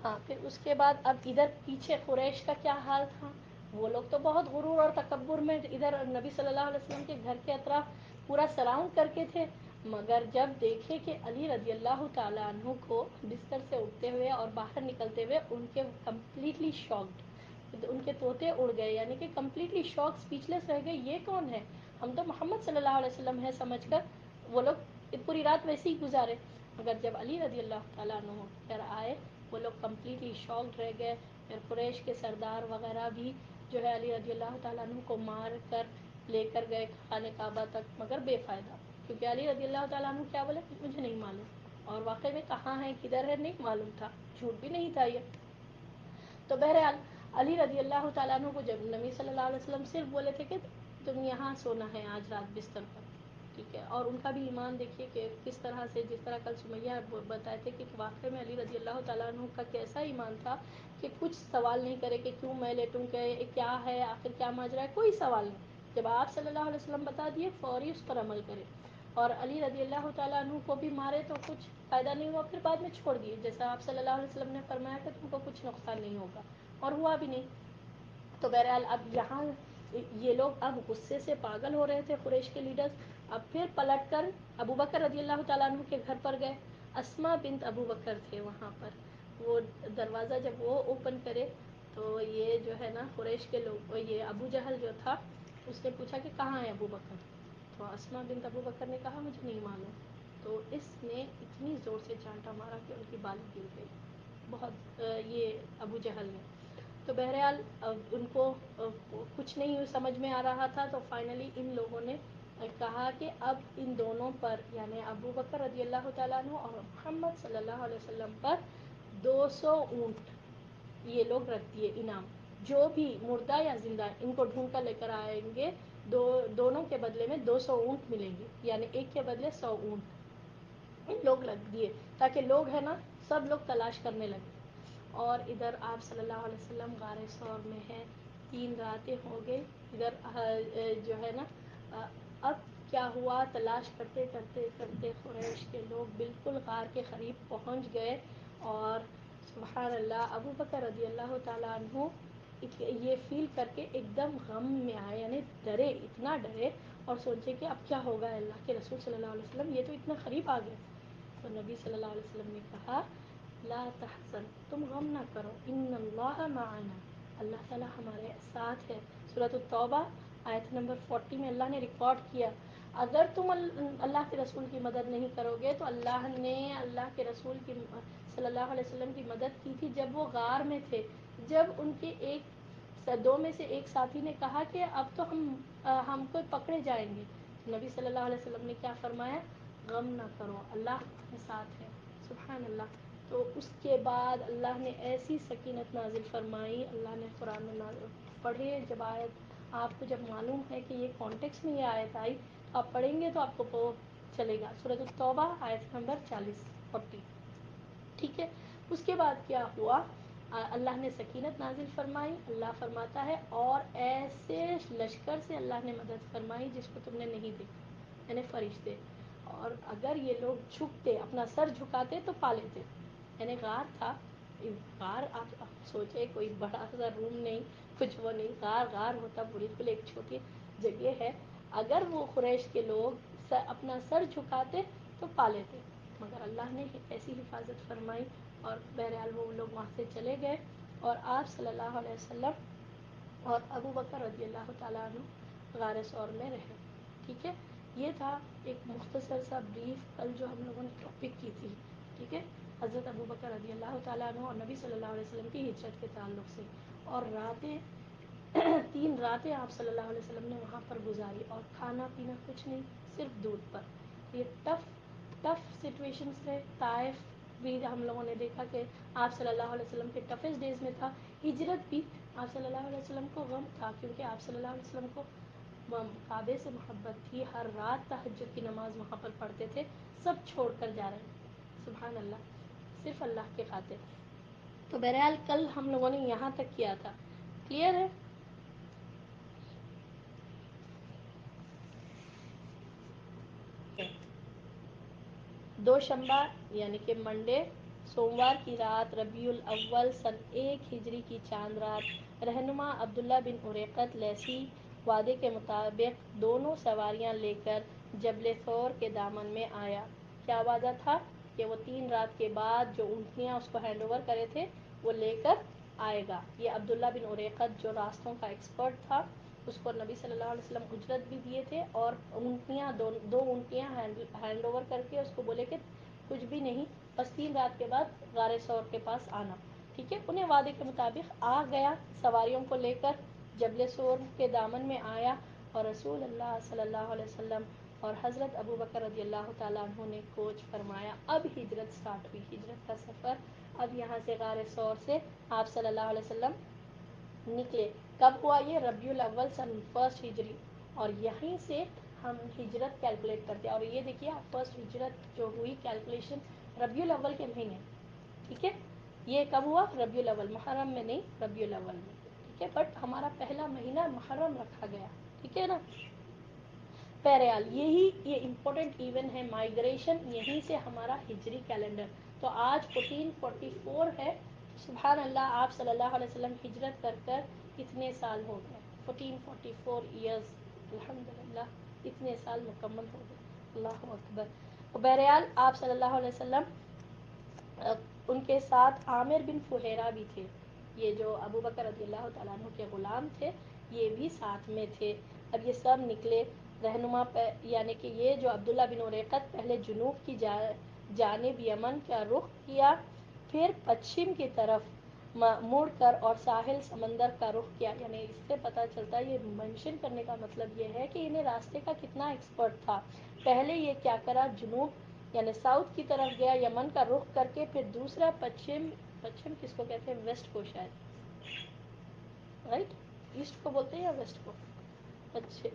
ہاں، پھر اس کے بعد اب ادھر پیچھے قریش کا کیا حال تھا؟ وہ لوگ تو بہت غرور اور تکبر میں ادھر نبی صلی اللہ علیہ وسلم کے گھر کے اطراف پورا سراؤنڈ کر کے تھے. مگر جب دیکھے کہ علی رضی اللہ تعالیٰ عنہ کو بستر سے اٹھتے ہوئے اور باہر نکلتے ہوئے، ان کے کمپلیٹلی شاکڈ، ان کے طوطے اڑ گئے، یعنی کہ کمپلیٹلی شاک، اسپیچلیس رہ گئے. یہ کون ہے؟ ہم تو محمد صلی اللہ علیہ وسلم ہے سمجھ کر وہ لوگ پوری رات ویسے ہی گزارے. مگر جب علی رضی اللہ تعالیٰ عنہ گھر آئے، وہ لوگ کمپلیٹلی شاکڈ رہ گئے. پھر قریش کے سردار وغیرہ بھی جو ہے علی رضی اللہ تعالیٰ عنہ کو مار کر لے کر گئے خانہ کعبہ تک، مگر بے فائدہ، کیونکہ علی رضی اللہ تعالیٰ عنہ کیا بولے؟ مجھے نہیں معلوم. اور واقعی میں کہاں ہے، کدھر ہے، نہیں معلوم تھا، جھوٹ بھی نہیں تھا یہ. تو بہرحال علی رضی اللہ تعالیٰ عنہ کو جب نبی صلی اللہ علیہ وسلم صرف بولے تھے کہ تم یہاں سونا ہے آج رات بستر پر، ٹھیک ہے. اور ان کا بھی ایمان دیکھیے کہ کس طرح سے، جس طرح کل سمیہ بتائے تھے کہ واقعی میں علی رضی اللہ تعالیٰ عنہ کا کیسا ایمان تھا کہ کچھ سوال نہیں کرے کہ کیوں میں لیٹوں، کیا ہے آخر، کیا ماجرا ہے، کوئی سوال نہیں. جب آپ صلی اللہ علیہ وسلم بتا دیے، فوری اس پر عمل کرے. اور علی رضی اللہ تعالیٰ عنہ کو بھی مارے تو کچھ فائدہ نہیں ہوا، پھر بعد میں چھوڑ دیے، جیسا آپ صلی اللہ علیہ وسلم نے فرمایا کہ تم کو کچھ نقصان نہیں ہوگا، اور ہوا بھی نہیں. تو بہرحال اب یہاں یہ لوگ اب غصے سے پاگل ہو رہے تھے، قریش کے لیڈرز. اب پھر پلٹ کر ابو بکر رضی اللہ تعالیٰ عنہ کے گھر پر گئے. اسما بنت ابو بکر تھے وہاں پر. وہ دروازہ جب وہ اوپن کرے تو یہ جو ہے نا قریش کے لوگ، یہ ابو جہل جو تھا، اس نے پوچھا کہ کہاں ہے ابو بکر؟ تو اسما بنت ابو بکر نے کہا مجھے نہیں معلوم. تو اس نے اتنی زور سے چانٹا مارا کہ ان کی بالی گر گئی بہت، یہ ابو جہل نے. تو بہرحال ان کو کچھ نہیں سمجھ میں آ رہا تھا. تو فائنلی ان لوگوں نے کہا کہ اب ان دونوں پر، یعنی ابو بکر رضی اللہ تعالیٰ عنہ اور محمد صلی اللہ علیہ وسلم پر 200 اونٹ یہ لوگ رکھ دیے انعام. جو بھی مردہ یا زندہ ان کو ڈھونڈ کر لے کر آئیں گے، دونوں کے بدلے میں 200 اونٹ ملیں گے، یعنی ایک کے بدلے 100 اونٹ ان لوگ رکھ دیے، تاکہ لوگ ہے نا سب لوگ تلاش کرنے لگے. اور ادھر آپ صلی اللہ علیہ وسلم غار ثور میں ہیں، 3 راتیں ہو گئی. ادھر جو ہے نا اب کیا ہوا، تلاش کرتے کرتے کرتے قریش کے لوگ بالکل غار کے قریب پہنچ گئے. اور سبحان اللہ، ابو بکر رضی اللہ تعالیٰ عنہ یہ فیل کر کے ایک دم غم میں آئے، یعنی ڈرے، اتنا ڈرے، اور سوچے کہ اب کیا ہوگا. اللہ کے رسول صلی اللہ علیہ وسلم یہ تو اتنا قریب آ گئے. تو نبی صلی اللہ علیہ وسلم نے کہا لا تحزن، تم غم نہ کرو، ان اللہ معنا، اللہ تعالیٰ ہمارے ساتھ ہے. سورۃ التوبہ آیت نمبر 40 میں اللہ نے ریکارڈ کیا، اگر تم اللہ کے رسول کی مدد نہیں کرو گے تو اللہ نے اللہ کے رسول کی صلی اللہ علیہ وسلم کی مدد کی تھی جب وہ غار میں تھے، جب ان کے ایک دو میں سے ایک ساتھی نے کہا کہ اب تو ہم کو پکڑے جائیں گے. نبی صلی اللہ علیہ وسلم نے کیا فرمایا؟ غم نہ کرو، اللہ کے ساتھ ہے. سبحان اللہ. تو اس کے بعد اللہ نے ایسی سکینت نازل فرمائی. اللہ نے قرآن میں پڑھے جب آیت، آپ کو جب معلوم ہے کہ یہ کانٹیکس میں یہ آیت آئی، آپ پڑھیں گے تو آپ کو چلے گا. سورۃ التوبہ آیت نمبر 40. ٹھیک ہے. اس کے بعد کیا ہوا؟ اللہ نے سکینت نازل فرمائی. اللہ فرماتا ہے اور ایسے لشکر سے اللہ نے مدد فرمائی جس کو تم نے نہیں دیکھا، یعنی فرشتے. اور اگر یہ لوگ جھکتے، اپنا سر جھکاتے تو پا لیتے. یعنی غار تھا. غار آپ سوچے کوئی بڑا سا روم نہیں، کچھ وہ نہیں، غار ہوتا، بالکل ایک چھوٹی جگہ ہے. اگر وہ قریش کے لوگ اپنا سر جھکاتے تو پا لیتے، مگر اللہ نے ایسی حفاظت فرمائی. اور بہرحال وہ لوگ وہاں سے چلے گئے اور آپ صلی اللہ علیہ وسلم اور ابو بکر رضی اللہ تعالیٰ عنہ غار ثور میں رہے. ٹھیک ہے. یہ تھا ایک مختصر سا بریف کل جو ہم لوگوں نے ٹاپک کی تھی. ٹھیک ہے. حضرت ابو بکر رضی اللہ تعالیٰ عنہ اور نبی صلی اللہ علیہ وسلم کی ہجرت کے تعلق سے. اور راتیں 3 راتیں آپ صلی اللہ علیہ وسلم نے وہاں پر گزاری، اور کھانا پینا کچھ نہیں، صرف دودھ پر. یہ ٹف سچویشنز تھے. طائف بھی ہم لوگوں نے دیکھا کہ آپ صلی اللہ علیہ وسلم کے ٹفسٹ ڈیز میں تھا. ہجرت بھی آپ صلی اللہ علیہ وسلم کو غم تھا، کیونکہ آپ صلی اللہ علیہ وسلم کو کعبے سے محبت تھی. ہر رات تہجد کی نماز وہاں پر پڑھتے تھے. سب چھوڑ کر جا رہے ہیں. سبحان اللہ، صرف اللہ کے خاطر. تو بہرحال کل ہم لوگوں نے یہاں تک کیا تھا. کلیئر ہے؟ دوشنبہ یعنی کہ منڈے، سوموار کی رات، ربیع الاول سن 1 ہجری کی چاند رات، رہنما عبداللہ بن اریقط لیثی وعدے کے مطابق دونوں سواریاں لے کر جبل ثور کے دامن میں آیا. کیا وعدہ تھا؟ کہ وہ 3 رات کے بعد جو اونٹنیاں اس کو ہینڈ اوور کرے تھے وہ لے کر آئے گا. یہ عبداللہ بن اریقط جو راستوں کا ایکسپرٹ تھا، اس کو نبی صلی اللہ علیہ وسلم اجرت بھی دیے تھے، اور اونٹنیاں دو اونٹنیاں ہینڈ اوور کر کے اس کو بولے کہ کچھ بھی نہیں، بس 3 رات کے بعد غار ثور کے پاس آنا. ٹھیک ہے. انہیں وعدے کے مطابق آ گیا سواریوں کو لے کر، جبل ثور کے دامن میں آیا، اور رسول اللہ صلی اللہ علیہ وسلم اور حضرت ابو بکر رضی اللہ تعالیٰ عنہ نے کوچ فرمایا. اب ہجرت سٹارٹ ہوئی، ہجرت کا سفر. اب یہاں سے غار ثور سے آپ صلی اللہ علیہ وسلم نکلے. کب ہوا یہ؟ ربیع الاول سن 1 ہجری. اور یہیں سے ہم ہجرت کیلکولیٹ کرتے ہیں. اور یہ دیکھیے آپ، فرسٹ ہجرت جو ہوئی کیلکولیشن ربیع الاول کے مہینے. ٹھیک ہے. یہ کب ہوا؟ ربیع الاول، محرم میں نہیں، ربیع الاول میں. ٹھیک ہے. بٹ ہمارا پہلا مہینہ محرم رکھا گیا. ٹھیک ہے نا. بہرحال یہ امپورٹنٹ ایونٹ ہے، مائگریشن. یہیں سے ہمارا ہجری کیلنڈر. تو آج 1444 ہے. سبحان اللہ، آپ صلی اللہ علیہ وسلم ہجرت کر کر اتنے سال ہو گئے. 1444 ایئرز. الحمدللہ اتنے سال مکمل ہو گئے. اللہ اکبر. بہرحال آپ صلی اللہ علیہ وسلم، ان کے ساتھ عامر بن فہیرہ بھی تھے. یہ جو ابو بکر رضی اللہ تعالیٰ عنہ کے غلام تھے، یہ بھی ساتھ میں تھے. اب یہ سب نکلے. رہنما یعنی کہ یہ جو عبداللہ بن اریقط پہلے جنوب کی جانب یمن کا رخ کیا، پھر پچھم کی طرف مڑ کر اور ساحل سمندر کا رخ کیا. یعنی اس سے پتہ چلتا ہے، یہ مینشن کرنے کا مطلب یہ ہے کہ انہیں راستے کا کتنا ایکسپرٹ تھا. پہلے یہ کیا کرا، جنوب یعنی ساؤتھ کی طرف گیا یمن کا رخ کر کے، پھر دوسرا پچھم کس کو کہتے ہیں؟ ویسٹ کو شاید، رائٹ؟ ایسٹ کو بولتے ہیں یا ویسٹ کو؟ اچھے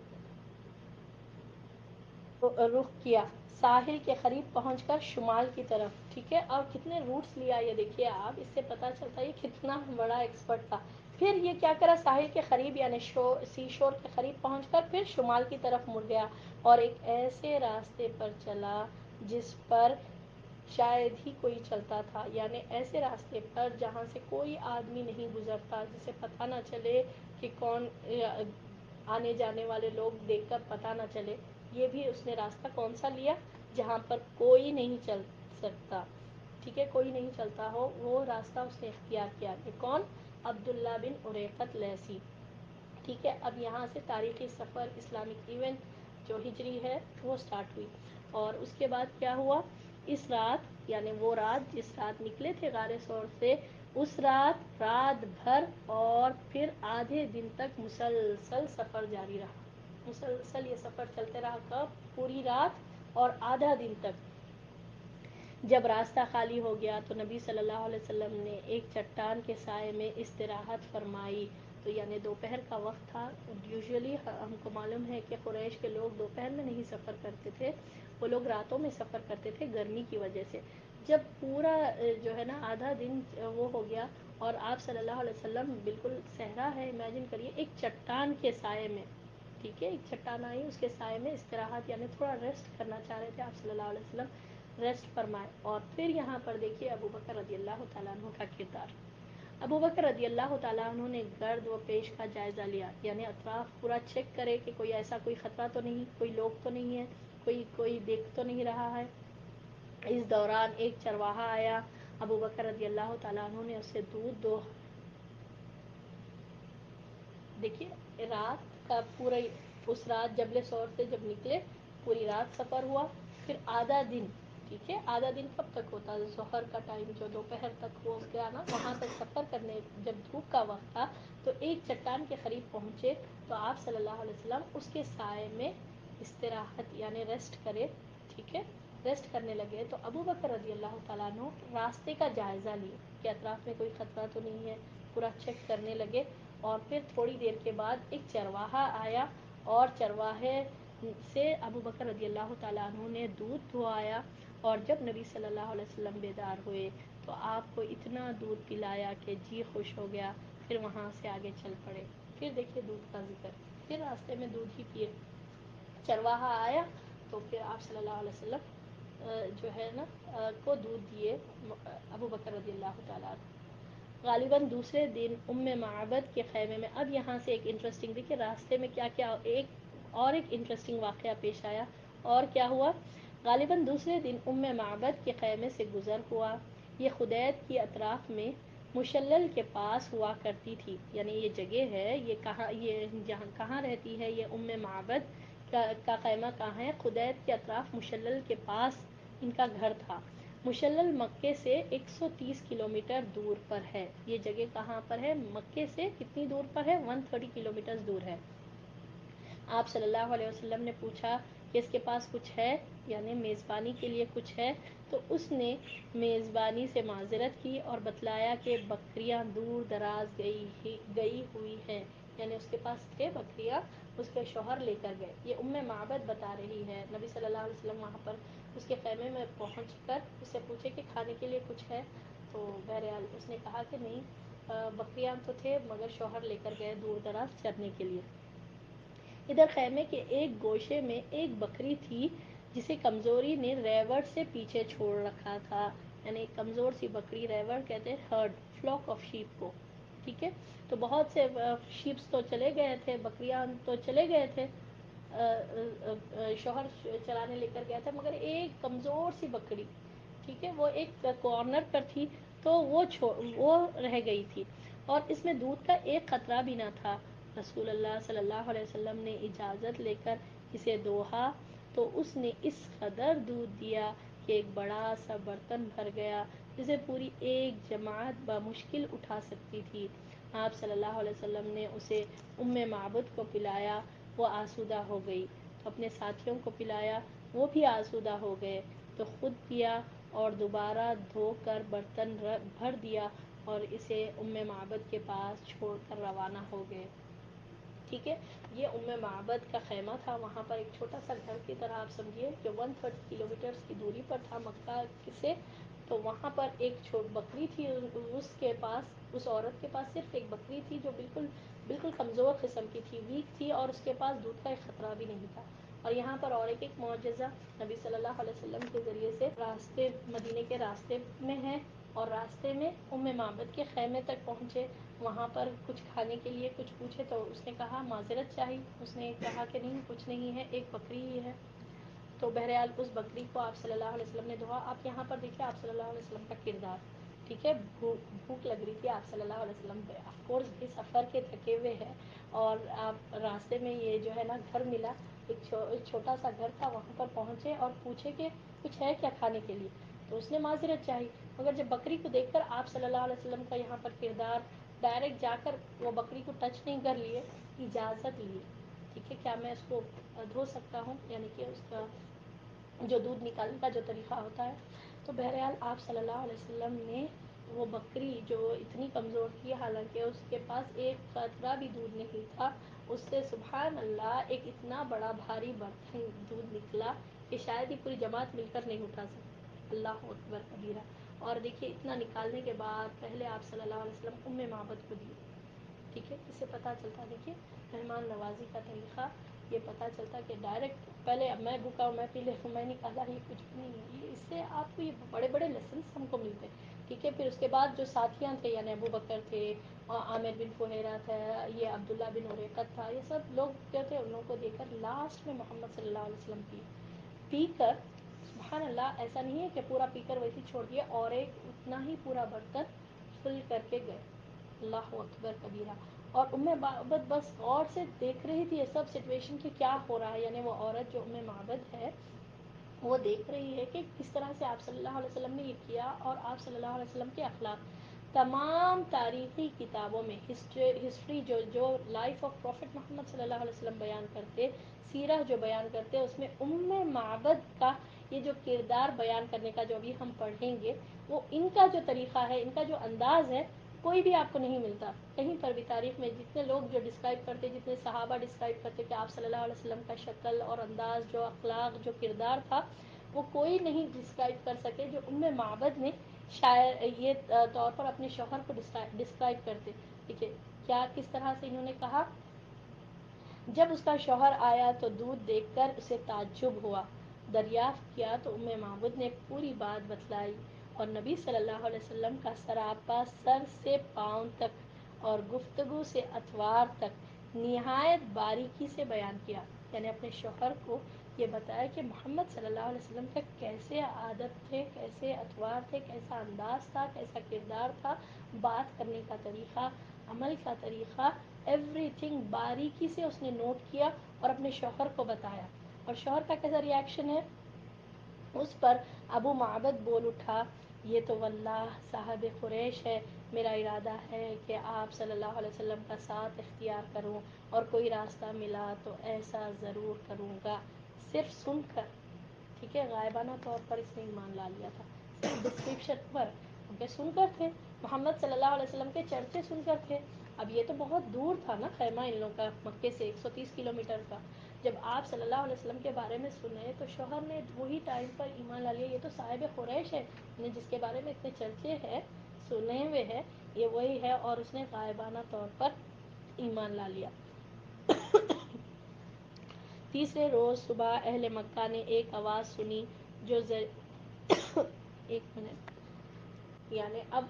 رخ کیا، ساحل کے قریب پہنچ کر شمال کی طرف. ٹھیک ہے. اور کتنے روٹس لیا یہ دیکھیے آپ، اس سے پتہ چلتا ہے یہ کتنا بڑا ایکسپرٹ تھا. پھر یہ کیا کرا، ساحل کے قریب یعنی سی شور کے قریب پہنچ کر پھر شمال کی طرف مڑ گیا، اور ایک ایسے راستے پر چلا جس پر شاید ہی کوئی چلتا تھا. یعنی ایسے راستے پر جہاں سے کوئی آدمی نہیں گزرتا، جسے پتہ نہ چلے کہ کون آنے جانے والے لوگ دیکھ کر پتہ نہ چلے. یہ بھی اس نے راستہ کون سا لیا؟ جہاں پر کوئی نہیں چل سکتا. ٹھیک ہے. کوئی نہیں چلتا ہو، وہ راستہ اس نے اختیار کیا. کہ کون؟ عبداللہ بن اریقط لیثی. ٹھیک ہے. اب یہاں سے تاریخی سفر، اسلامک ایونٹ جو ہجری ہے وہ سٹارٹ ہوئی. اور اس کے بعد کیا ہوا؟ اس رات یعنی وہ رات جس رات نکلے تھے غار ثور سے، اس رات بھر اور پھر آدھے دن تک مسلسل سفر جاری رہا. مسلسل یہ سفر چلتے رہا. کب؟ پوری رات اور آدھا دن تک. جب راستہ خالی ہو گیا تو نبی صلی اللہ علیہ وسلم نے ایک چٹان کے سائے میں استراحت فرمائی. تو یعنی دوپہر کا وقت تھا. یوزولی ہم کو معلوم ہے کہ قریش کے لوگ دوپہر میں نہیں سفر کرتے تھے، وہ لوگ راتوں میں سفر کرتے تھے گرمی کی وجہ سے. جب پورا جو ہے نا آدھا دن وہ ہو گیا اور آپ صلی اللہ علیہ وسلم بالکل صحرا ہے، امیجن کریے، ایک چٹان کے سائے میں، ٹھیک ہے، ایک چٹان آئی، اس کے سائے میں استراحت یعنی تھوڑا ریسٹ کرنا چاہ رہے تھے آپ صلی اللہ علیہ وسلم. ریسٹ فرمائے. اور پھر یہاں پر دیکھیے ابو بکر رضی اللہ تعالیٰ عنہ کا کردار. ابو بکر رضی اللہ تعالیٰ عنہ نے گرد و پیش کا جائزہ لیا، یعنی اطراف پورا چیک کرے کہ کوئی ایسا کوئی خطرہ تو نہیں، کوئی لوگ تو نہیں ہے، کوئی دیکھ تو نہیں رہا ہے. اس دوران ایک چرواہا آیا. ابو بکر رضی اللہ تعالیٰ عنہ نے اسے دودھ دو. دیکھیے رات کا پورا، اس رات جبل سور سے جب نکلے پوری رات سفر ہوا، پھر آدھا دن، ٹھیک ہے، آدھا دن کب تک ہوتا ہے؟ ظہر کا ٹائم جو دوپہر تک ہو گیا نا، وہاں تک سفر کرنے جب دھوپ کا وقت تھا تو ایک چٹان کے قریب پہنچے تو آپ صلی اللہ علیہ وسلم اس کے سائے میں استراحت یعنی ریسٹ کرے، ٹھیک ہے، ریسٹ کرنے لگے. تو ابو بکر رضی اللہ تعالیٰ عنہ راستے کا جائزہ لیے کہ اطراف میں کوئی خطرہ تو نہیں ہے، پورا چیک کرنے لگے. اور پھر تھوڑی دیر کے بعد ایک چرواہا آیا اور چرواہے سے ابو بکر رضی اللہ تعالیٰ عنہ نے دودھ دھوایا. اور جب نبی صلی اللہ علیہ وسلم بیدار ہوئے تو آپ کو اتنا دودھ پلایا کہ جی خوش ہو گیا. پھر وہاں سے آگے چل پڑے. پھر دیکھیے دودھ کا ذکر، پھر راستے میں دودھ ہی پیے. چرواہا آیا تو پھر آپ صلی اللہ علیہ وسلم جو ہے نا کو دودھ دیے ابو بکر رضی اللہ تعالیٰ عنہ. غالباً دوسرے دن معبد کے خیمے میں، اب یہاں سے ایک انٹرسٹنگ، دیکھیے راستے میں کیا کیا، ایک انٹرسٹنگ واقعہ پیش آیا. اور کیا ہوا؟ غالباً دوسرے دن معبد کے خیمے سے گزر ہوا. یہ خدید کی اطراف میں مشلل کے پاس ہوا کرتی تھی. یعنی یہ جگہ ہے، یہ جہاں کہاں رہتی ہے یہ معبد کا خیمہ کہاں ہے؟ خدید کے اطراف مشلل کے پاس ان کا گھر تھا. مشلل مکے سے 130 کلومیٹر دور پر ہے. یہ جگہ کہاں پر ہے؟ مکے سے کتنی دور پر ہے؟ 130 کلومیٹر دور ہے. آپ صلی اللہ علیہ وسلم نے پوچھا کہ اس کے پاس کچھ ہے، یعنی میزبانی کے لیے کچھ ہے؟ تو اس نے میزبانی سے معذرت کی اور بتلایا کہ بکریاں دور دراز گئی ہوئی ہیں. یعنی اس کے پاس تھے بکریاں، اس کے شوہر لے کر گئے. یہ معبد بتا رہی ہے. نبی صلی اللہ علیہ وسلم وہاں پر اس کے خیمے میں پہنچ کر اس سے پوچھے کہ کھانے کے لیے کچھ ہے؟ تو بہرحال اس نے کہا کہ نہیں، بکریاں تو تھے مگر شوہر لے کر گئے دور دراز چرنے کے لیے. ادھر خیمے کے ایک گوشے میں ایک بکری تھی جسے کمزوری نے ریوڑ سے پیچھے چھوڑ رکھا تھا. یعنی کمزور سی بکری، ریوڑ کہتے ہیں ہرڈ، فلوک آف شیپ کو، ٹھیک ہے. تو بہت سے شیپس تو چلے گئے تھے، بکریاں تو چلے گئے تھے، شوہر چلانے لے کر گیا تھا، مگر ایک کمزور سی بکری، ٹھیک ہے، وہ ایک کارنر پر تھی تو وہ رہ گئی تھی اور اس میں دودھ کا ایک قطرہ بھی نہ تھا. رسول اللہ صلی اللہ علیہ وسلم نے اجازت لے کر اسے دوہا تو اس نے اس قدر دودھ دیا کہ ایک بڑا سا برتن بھر گیا جسے پوری ایک جماعت بمشکل اٹھا سکتی تھی. آپ صلی اللہ علیہ وسلم نے اسے معبد کو پلایا، وہ آسودہ ہو گئی. اپنے ساتھیوں کو پلایا، وہ بھی آسودہ ہو گئے. تو خود پیا اور دوبارہ دھو کر برتن بھر دیا اور اسے معبد کے پاس چھوڑ کر روانہ ہو گئے. ٹھیک ہے، یہ معبد کا خیمہ تھا. وہاں پر ایک چھوٹا سا گھر کی طرح آپ سمجھیے کہ 130 کلومیٹر کی دوری پر تھا مکہ سے. تو وہاں پر ایک بکری تھی، اس کے پاس، اس عورت کے پاس صرف ایک بکری تھی جو بالکل کمزور قسم کی تھی، ویک تھی، اور اس کے پاس دودھ کا ایک خطرہ بھی نہیں تھا. اور یہاں پر اور ایک معجزہ نبی صلی اللہ علیہ وسلم کے ذریعے سے مدینے کے راستے میں ہے اور راستے میں معبد کے خیمے تک پہنچے. وہاں پر کچھ کھانے کے لیے کچھ پوچھے تو اس نے کہا معذرت چاہی. اس نے کہا کہ نہیں کچھ نہیں ہے، ایک بکری ہی ہے. تو بہرحال اس بکری کو آپ صلی اللہ علیہ وسلم نے دھوا. آپ یہاں پر دیکھیں آپ صلی اللہ علیہ وسلم کا کردار، ٹھیک ہے. بھوک لگ رہی تھی آپ صلی اللہ علیہ وسلم پہ، آف کورس بھی سفر کے تھکے ہوئے ہیں اور آپ راستے میں یہ جو ہے نا گھر ملا، ایک چھوٹا سا گھر تھا، وہاں پر پہنچے اور پوچھے کہ کچھ ہے کیا کھانے کے لیے؟ تو اس نے معذرت چاہی، مگر جب بکری کو دیکھ کر آپ صلی اللہ علیہ وسلم کا یہاں پر کردار ڈائریکٹ جا کر وہ بکری کو ٹچ نہیں کر لیے، اجازت لی، ٹھیک ہے، کیا میں اس کو دھو سکتا ہوں، یعنی کہ اس کا جو دودھ نکالنے کا جو طریقہ ہوتا ہے، تو بہرحال آپ صلی اللہ علیہ وسلم نے وہ بکری جو اتنی کمزور تھی، حالانکہ اس کے پاس ایک قطرہ بھی دودھ نہیں تھا، اس سے سبحان اللہ ایک اتنا بڑا بھاری برتن دودھ نکلا کہ شاید ہی پوری جماعت مل کر نہیں اٹھا سکتی، اللہ اکبر کبیرہ۔ اور دیکھیے اتنا نکالنے کے بعد پہلے آپ صلی اللہ علیہ وسلم ام معبد کو دیے، ٹھیک ہے، اس سے پتہ چلتا، دیکھیے مہمان نوازی کا طریقہ، یہ پتہ چلتا کہ ڈائریکٹ پہلے اب میں بھوکا ہوں میں پی لے ہوں، میں نکالا، یہ کچھ بھی نہیں ہے، یہ اس سے آپ کو یہ بڑے بڑے لیسنس ہم کو ملتے ہیں، ٹھیک ہے۔ پھر اس کے بعد جو ساتھیاں تھے، یعنی ابو بکر تھے، عامر بن فہیرہ تھا، یہ عبداللہ بن اریقت تھا، یہ سب لوگ کیا تھے، ان لوگوں کو دے کر لاسٹ میں محمد صلی اللہ علیہ وسلم پی کر سبحان اللہ، ایسا نہیں ہے کہ پورا پی کر ویسے چھوڑ دیا، اور ایک اتنا ہی پورا برتن فل کر کے گئے، اللہ اکبر کبیرہ۔ اور ام معبد بس غور سے دیکھ رہی تھی یہ سب سچویشن کہ کیا ہو رہا ہے، یعنی وہ عورت جو ام معبد ہے وہ دیکھ رہی ہے کہ کس طرح سے آپ صلی اللہ علیہ وسلم نے یہ کیا، اور آپ صلی اللہ علیہ وسلم کے اخلاق تمام تاریخی کتابوں میں ہسٹری جو لائف آف پروفٹ محمد صلی اللہ علیہ وسلم بیان کرتے، سیرہ جو بیان کرتے، اس میں ام معبد کا یہ جو کردار بیان کرنے کا جو ابھی ہم پڑھیں گے، وہ ان کا جو طریقہ ہے، ان کا جو انداز ہے، کوئی بھی آپ کو نہیں ملتا کہیں پر بھی تاریخ میں۔ جتنے لوگ جو ڈسکرائب کرتے، جتنے صحابہ ڈسکرائب کرتے کہ آپ صلی اللہ علیہ وسلم کا شکل اور انداز، جو اخلاق، جو کردار تھا، وہ کوئی نہیں ڈسکرائب کر سکے جو ام معبد نے شاعر یہ طور پر اپنے شوہر کو ڈسکرائب کرتے، ٹھیک ہے، کیا کس طرح سے انہوں نے کہا، جب اس کا شوہر آیا تو دودھ دیکھ کر اسے تعجب ہوا، دریافت کیا تو ام معبد نے پوری بات بتلائی، اور نبی صلی اللہ علیہ وسلم کا سراپا سر سے پاؤں تک اور گفتگو سے اتوار تک نہایت باریکی سے بیان کیا، یعنی اپنے شوہر کو یہ بتایا کہ محمد صلی اللہ علیہ وسلم کا کیسے عادت تھے، کیسے اتوار تھے، کیسا انداز تھا، کیسا کردار تھا، بات کرنے کا طریقہ، عمل کا طریقہ، ایوری تھنگ باریکی سے اس نے نوٹ کیا اور اپنے شوہر کو بتایا۔ اور شوہر کا کیسا ریاکشن ہے، اس پر ابو معبد بول اٹھا، یہ تو واللہ صاحب قریش ہے، میرا ارادہ ہے کہ آپ صلی اللہ علیہ وسلم کا ساتھ اختیار کروں، اور کوئی راستہ ملا تو ایسا ضرور کروں گا۔ صرف سن کر، ٹھیک ہے، غائبانہ طور پر اس نے ایمان لا لیا تھا، صرف ڈسکرپشن پر، کیونکہ سن کر تھے محمد صلی اللہ علیہ وسلم کے چرچے سن کر تھے، اب یہ تو بہت دور تھا نا خیمہ ان لوگوں کا، مکے سے 130 کلومیٹر کا، جب آپ صلی اللہ علیہ وسلم کے بارے میں سنے تو شوہر نے وہی ٹائم پر ایمان لا لیا، یہ تو صاحب قریش ہے، جس کے بارے میں اتنے چرچے ہیں، سنے ہوئے ہیں، یہ وہی ہے، اور اس نے غائبانہ طور پر ایمان لا لیا۔ تیسرے روز صبح اہل مکہ نے ایک آواز سنی جو ایک منٹ، یعنی اب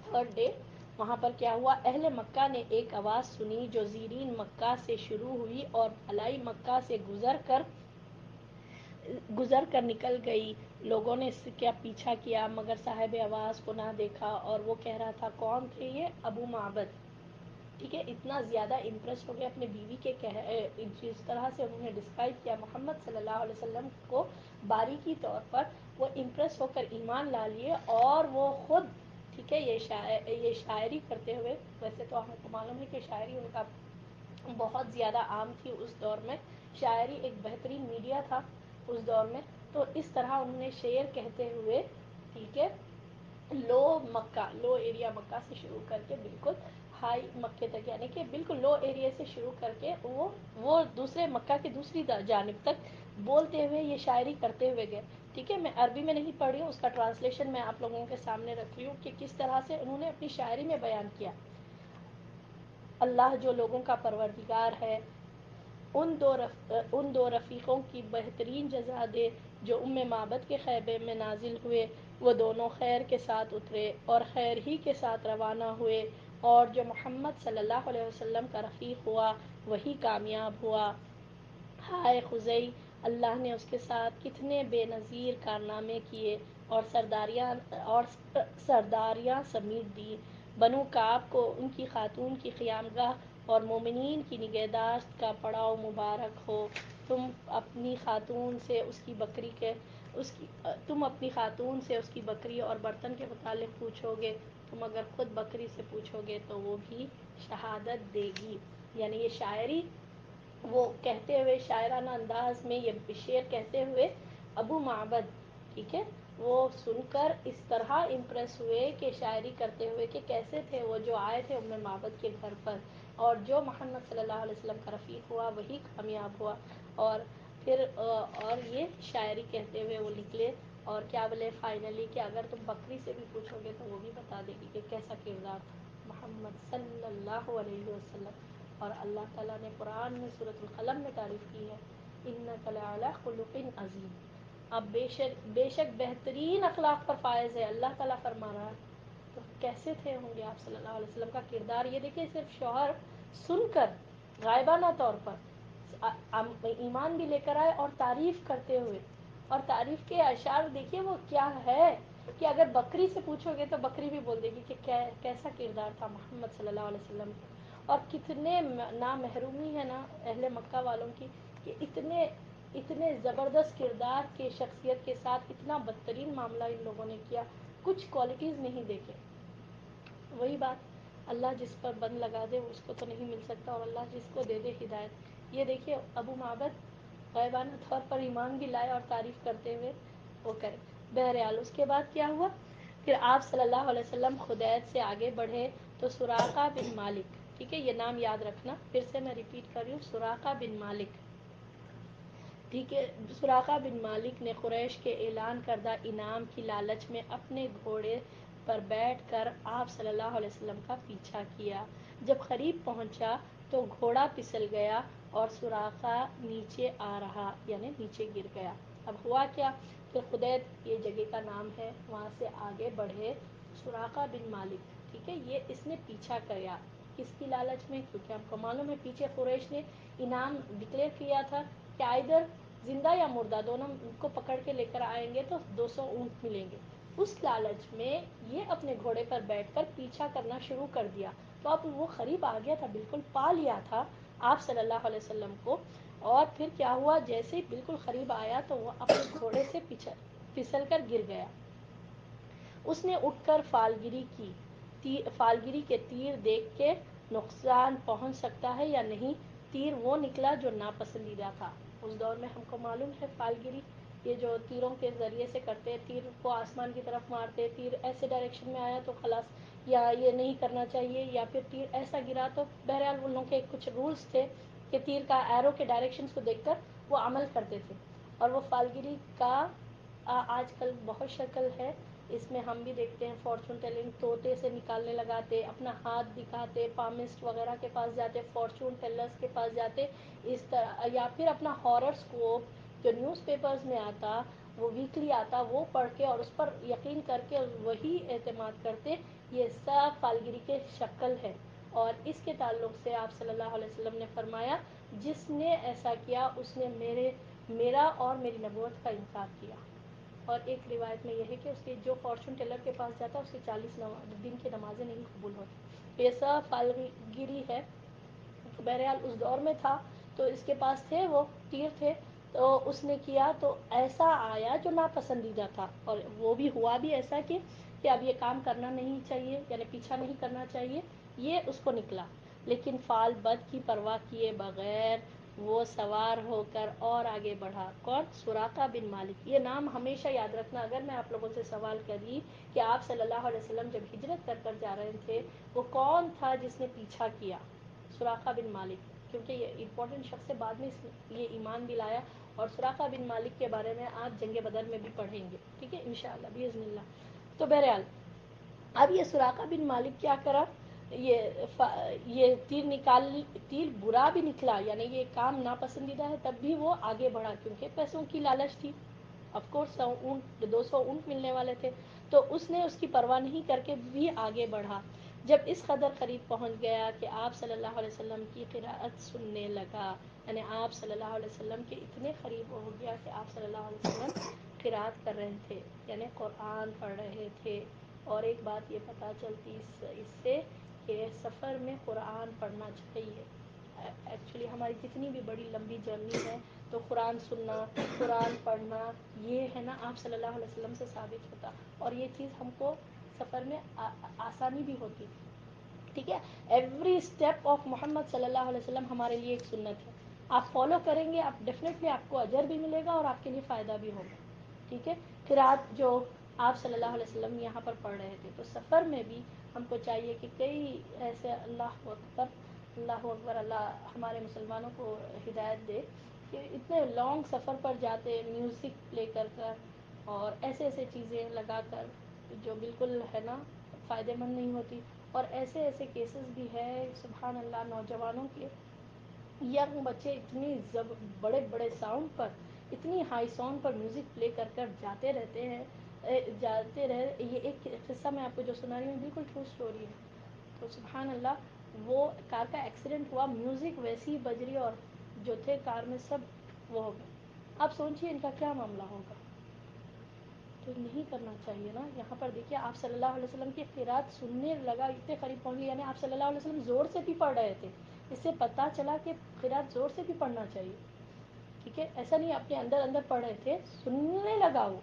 تھرڈ ڈے وہاں پر کیا ہوا، اہل مکہ نے ایک آواز سنی جو زیرین مکہ سے شروع ہوئی اور بھلائی مکہ سے گزر کر نکل گئی، لوگوں نے اس کا پیچھا کیا مگر صاحب آواز کو نہ دیکھا، اور وہ کہہ رہا تھا، کون تھے یہ، ابو معبد، ٹھیک ہے، اتنا زیادہ امپریس ہو گیا اپنے بیوی کے جس طرح سے انہوں نے ڈسکرائب کیا محمد صلی اللہ علیہ وسلم کو باریکی طور پر، وہ امپریس ہو کر ایمان لا لیے، اور وہ خود، ٹھیک ہے، یہ شاعری کرتے ہوئے، ویسے تو ہم کو معلوم ہے کہ شاعری ان کا بہت زیادہ عام تھی اس دور میں، شاعری ایک بہترین میڈیا تھا اس دور میں، تو اس طرح انہوں نے شعر کہتے ہوئے، ٹھیک ہے، لو مکہ، لو ایریا مکہ سے شروع کر کے بالکل ہائی مکے تک، یعنی کہ بالکل لو ایریا سے شروع کر کے وہ دوسرے مکہ کی دوسری جانب تک بولتے ہوئے یہ شاعری کرتے ہوئے گئے، ٹھیک ہے، میں عربی میں نہیں پڑھ رہی ہوں، اس کا ٹرانسلیشن میں آپ لوگوں کے سامنے رکھ رہی ہوں کہ کس طرح سے انہوں نے اپنی شاعری میں بیان کیا۔ اللہ جو لوگوں کا پروردگار ہے، ان دو رفیقوں کی بہترین جزا دے جو ام معبد کے خیمے میں نازل ہوئے، وہ دونوں خیر کے ساتھ اترے اور خیر ہی کے ساتھ روانہ ہوئے، اور جو محمد صلی اللہ علیہ وسلم کا رفیق ہوا وہی کامیاب ہوا۔ ہائے خزئی، اللہ نے اس کے ساتھ کتنے بے نظیر کارنامے کیے اور سرداریاں سمیٹ دی۔ بنو کعب کو ان کی خاتون کی قیامگاہ اور مومنین کی نگہداشت کا پڑاؤ مبارک ہو، تم اپنی خاتون سے اس کی بکری کے اس کی تم اپنی خاتون سے اس کی بکری اور برتن کے متعلق پوچھو گے، تم اگر خود بکری سے پوچھو گے تو وہ بھی شہادت دے گی. یعنی یہ شاعری وہ کہتے ہوئے شاعرانہ انداز میں یہ شعر کہتے ہوئے ابو معبد، ٹھیک ہے، وہ سن کر اس طرح امپریس ہوئے کہ شاعری کرتے ہوئے کہ کیسے تھے وہ جو آئے تھے ام معبد کے گھر پر، اور جو محمد صلی اللہ علیہ وسلم کا رفیق ہوا وہی کامیاب ہوا. اور پھر اور یہ شاعری کہتے ہوئے وہ نکلے اور کیا بولے فائنلی کہ اگر تم بکری سے بھی پوچھو گے تو وہ بھی بتا دے گی کہ کیسا کردار تھا محمد صلی اللہ علیہ وسلم. اور اللہ تعالیٰ نے قرآن میں سورۃ القلم میں تعریف کی ہے، انک لعلی خلق عظیم. اب بے شک بہترین اخلاق پر فائز ہے، اللہ تعالیٰ فرما رہا ہے. تو کیسے تھے ہوں گے آپ صلی اللہ علیہ وسلم کا کردار؟ یہ دیکھیے صرف شوہر سن کر غائبانہ طور پر ایمان بھی لے کر آئے اور تعریف کرتے ہوئے، اور تعریف کے اشعار دیکھیے وہ کیا ہے کہ اگر بکری سے پوچھو گے تو بکری بھی بول دے گی کہ کیسا کردار تھا محمد صلی اللہ علیہ وسلم. اور کتنے نامحرومی ہے نا اہل مکہ والوں کی کہ اتنے زبردست کردار کے شخصیت کے ساتھ اتنا بدترین معاملہ ان لوگوں نے کیا، کچھ کوالٹیز نہیں دیکھے. وہی بات، اللہ جس پر بند لگا دے اس کو تو نہیں مل سکتا، اور اللہ جس کو دے دے ہدایت. یہ دیکھیے ابو معبد غیبانہ طور پر ایمان بھی لائے اور تعریف کرتے ہوئے وہ کرے. بہرحال اس کے بعد کیا ہوا؟ پھر آپ صلی اللہ علیہ وسلم خدید سے آگے بڑھے تو سراقہ بن مالک، ٹھیک ہے، یہ نام یاد رکھنا، پھر سے میں ریپیٹ کر رہی ہوں، سراقہ بن مالک، ٹھیک ہے. سراقہ بن مالک نے قریش کے اعلان کردہ انعام کی لالچ میں اپنے گھوڑے پر بیٹھ کر آپ صلی اللہ علیہ وسلم کا پیچھا کیا. جب قریب پہنچا تو گھوڑا پھسل گیا اور سراقہ نیچے آ رہا، یعنی نیچے گر گیا. اب ہوا کیا کہ خدید یہ جگہ کا نام ہے، وہاں سے آگے بڑھے سراقہ بن مالک، ٹھیک ہے، یہ اس نے پیچھا کیا کس کی لالچ میں؟ کیونکہ ہم کو معلوم ہے پیچھے قریش نے انعام ڈکلیئر کیا تھا کہ ادھر زندہ یا مردہ دونوں کو پکڑ کے لے کر آئیں گے تو 200 اونٹ ملیں گے. اس لالچ میں یہ اپنے گھوڑے پر بیٹھ کر پیچھا کرنا شروع کر دیا. تو اب وہ قریب آ گیا تھا، بالکل پا لیا تھا آپ صلی اللہ علیہ وسلم کو. اور پھر کیا ہوا، جیسے ہی بالکل قریب آیا تو وہ اپنے گھوڑے سے پھسل کر گر گیا. اس نے اٹھ کر فالگیری کی. فالگیری کے تیر دیکھ کے نقصان پہنچ سکتا ہے یا نہیں، تیر وہ نکلا جو ناپسندیدہ تھا. اس دور میں ہم کو معلوم ہے فالگیری یہ جو تیروں کے ذریعے سے کرتے ہیں، تیر کو آسمان کی طرف مارتے، تیر ایسے ڈائریکشن میں آیا تو خلاص، یا یہ نہیں کرنا چاہیے، یا پھر تیر ایسا گرا تو بہرحال ان لوگوں کے کچھ رولز تھے کہ تیر کا ایرو کے ڈائریکشنز کو دیکھ کر وہ عمل کرتے تھے. اور وہ فالگیری کا آج کل بہت شکل ہے. اس میں ہم بھی دیکھتے ہیں فارچون ٹیلنگ، طوطے سے نکالنے لگاتے، اپنا ہاتھ دکھاتے، پامسٹ وغیرہ کے پاس جاتے، فارچون ٹیلرز کے پاس جاتے اس طرح، یا پھر اپنا ہاراسکوپ جو نیوز پیپرز میں آتا، وہ ویکلی آتا، وہ پڑھ کے اور اس پر یقین کر کے وہی اعتماد کرتے. یہ سب فالگیری کے شکل ہے. اور اس کے تعلق سے آپ صلی اللہ علیہ وسلم نے فرمایا جس نے ایسا کیا اس نے میرا اور میری نبوت کا انکار کیا. اور ایک روایت میں یہ ہے کہ اس کے جو فارچون ٹیلر کے پاس جاتا اس کی 40 دن کی نمازیں نہیں قبول ہوتی. یہ سب فالگیری ہے. بہرحال اس دور میں تھا تو اس کے پاس تھے، وہ تیر تھے، تو اس نے کیا تو ایسا آیا جو ناپسندیدہ تھا. اور وہ بھی ہوا بھی ایسا کہ اب یہ کام کرنا نہیں چاہیے، یعنی پیچھا نہیں کرنا چاہیے، یہ اس کو نکلا. لیکن فال بد کی پرواہ کیے بغیر وہ سوار ہو کر اور آگے بڑھا. کون؟ سراقہ بن مالک. یہ نام ہمیشہ یاد رکھنا. اگر میں آپ لوگوں سے سوال کری کہ آپ صلی اللہ علیہ وسلم جب ہجرت کر جا رہے تھے وہ کون تھا جس نے پیچھا کیا؟ سراقہ بن مالک. کیونکہ یہ امپورٹنٹ شخص ہے، بعد میں یہ ایمان بھی لایا. اور سراقہ بن مالک کے بارے میں آپ جنگ بدر میں بھی پڑھیں گے، ٹھیک ہے، انشاءاللہ باذن اللہ. تو بہرحال اب یہ سراقہ بن مالک کیا کرا، یہ تیر برا بھی نکلا، یعنی یہ کام ناپسندیدہ ہے، تب بھی وہ آگے بڑھا کیونکہ پیسوں کی لالچ تھی. آف کورس 200 اونٹ ملنے والے تھے، تو اس نے اس کی پرواہ نہیں کر کے بھی آگے بڑھا. جب اس قدر قریب پہنچ گیا کہ آپ صلی اللہ علیہ وسلم کی قرأت سننے لگا، یعنی آپ صلی اللہ علیہ وسلم کے اتنے قریب ہو گیا کہ آپ صلی اللہ علیہ وسلم قرأت کر رہے تھے، یعنی قرآن پڑھ رہے تھے. اور ایک بات یہ پتہ چلتی اس سے کہ سفر میں قرآن پڑھنا چاہیے. ایکچولی ہماری جتنی بھی بڑی لمبی جرنی ہے تو تو قرآن سننا، قرآن پڑھنا، یہ ہے نا آپ صلی اللہ علیہ وسلم سے ثابت ہوتا، اور یہ چیز ہم کو سفر میں آسانی بھی ہوتی. ٹھیک ہے، ایوری اسٹیپ آف محمد صلی اللہ علیہ وسلم ہمارے لیے ایک سنت ہے. آپ فالو کریں گے، آپ ڈیفینیٹلی آپ کو اجر بھی ملے گا اور آپ کے لیے فائدہ بھی ہوگا. ٹھیک ہے، قرات جو آپ صلی اللہ علیہ وسلم یہاں پر پڑھ رہے تھے، تو سفر میں بھی ہم کو چاہیے کہ کئی ایسے اللہ اکبر اللہ اکبر، اللہ ہمارے مسلمانوں کو ہدایت دے کہ اتنے لانگ سفر پر جاتے میوزک پلے کر اور ایسے ایسے چیزیں لگا کر جو بالکل ہے نا فائدہ مند نہیں ہوتی. اور ایسے ایسے کیسز بھی ہے سبحان اللہ، نوجوانوں کے ینگ بچے اتنی بڑے بڑے ساؤنڈ پر، اتنی ہائی ساؤنڈ پر میوزک پلے کر جاتے رہتے ہیں. یہ ایک قصہ میں آپ کو جو سنا رہی ہوں بالکل ٹرو اسٹوری ہے. تو سبحان اللہ، وہ کار کا ایکسیڈنٹ ہوا، میوزک ویسی ہی بج رہی اور جو تھے کار میں سب وہ ہو گئے. آپ سوچئے ان کا کیا معاملہ ہوگا. تو نہیں کرنا چاہیے نا. یہاں پر دیکھیے آپ صلی اللہ علیہ وسلم کی قرات سننے لگا، اتنے قریب پہنچ گئے، یعنی آپ صلی اللہ علیہ وسلم زور سے بھی پڑھ رہے تھے. اس سے پتہ چلا کہ قرات زور سے بھی پڑھنا چاہیے. ٹھیک ہے، ایسا نہیں اپنے اندر اندر پڑھ رہے تھے، سننے لگا وہ،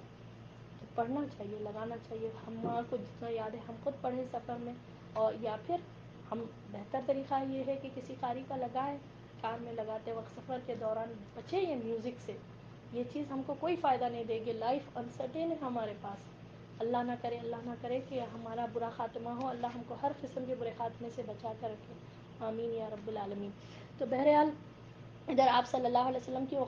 تو پڑھنا چاہیے، لگانا چاہیے. ہمارے کو جتنا یاد ہے ہم خود پڑھیں سفر میں، اور یا پھر ہم بہتر طریقہ یہ ہے کہ کسی قاری کا لگائیں، کار میں لگاتے وقت سفر کے دوران بچے یہ میوزک سے. یہ چیز ہم کو کوئی فائدہ نہیں دے گی. لائف انسرٹین ہے ہمارے پاس. اللہ نہ کرے کہ ہمارا برا خاتمہ ہو. اللہ ہم کو ہر قسم کے برے خاتمے سے بچا کر رکھے، آمین یا رب العالمین. تو بہرحال ادھر آپ صلی اللہ علیہ وسلم کی وہ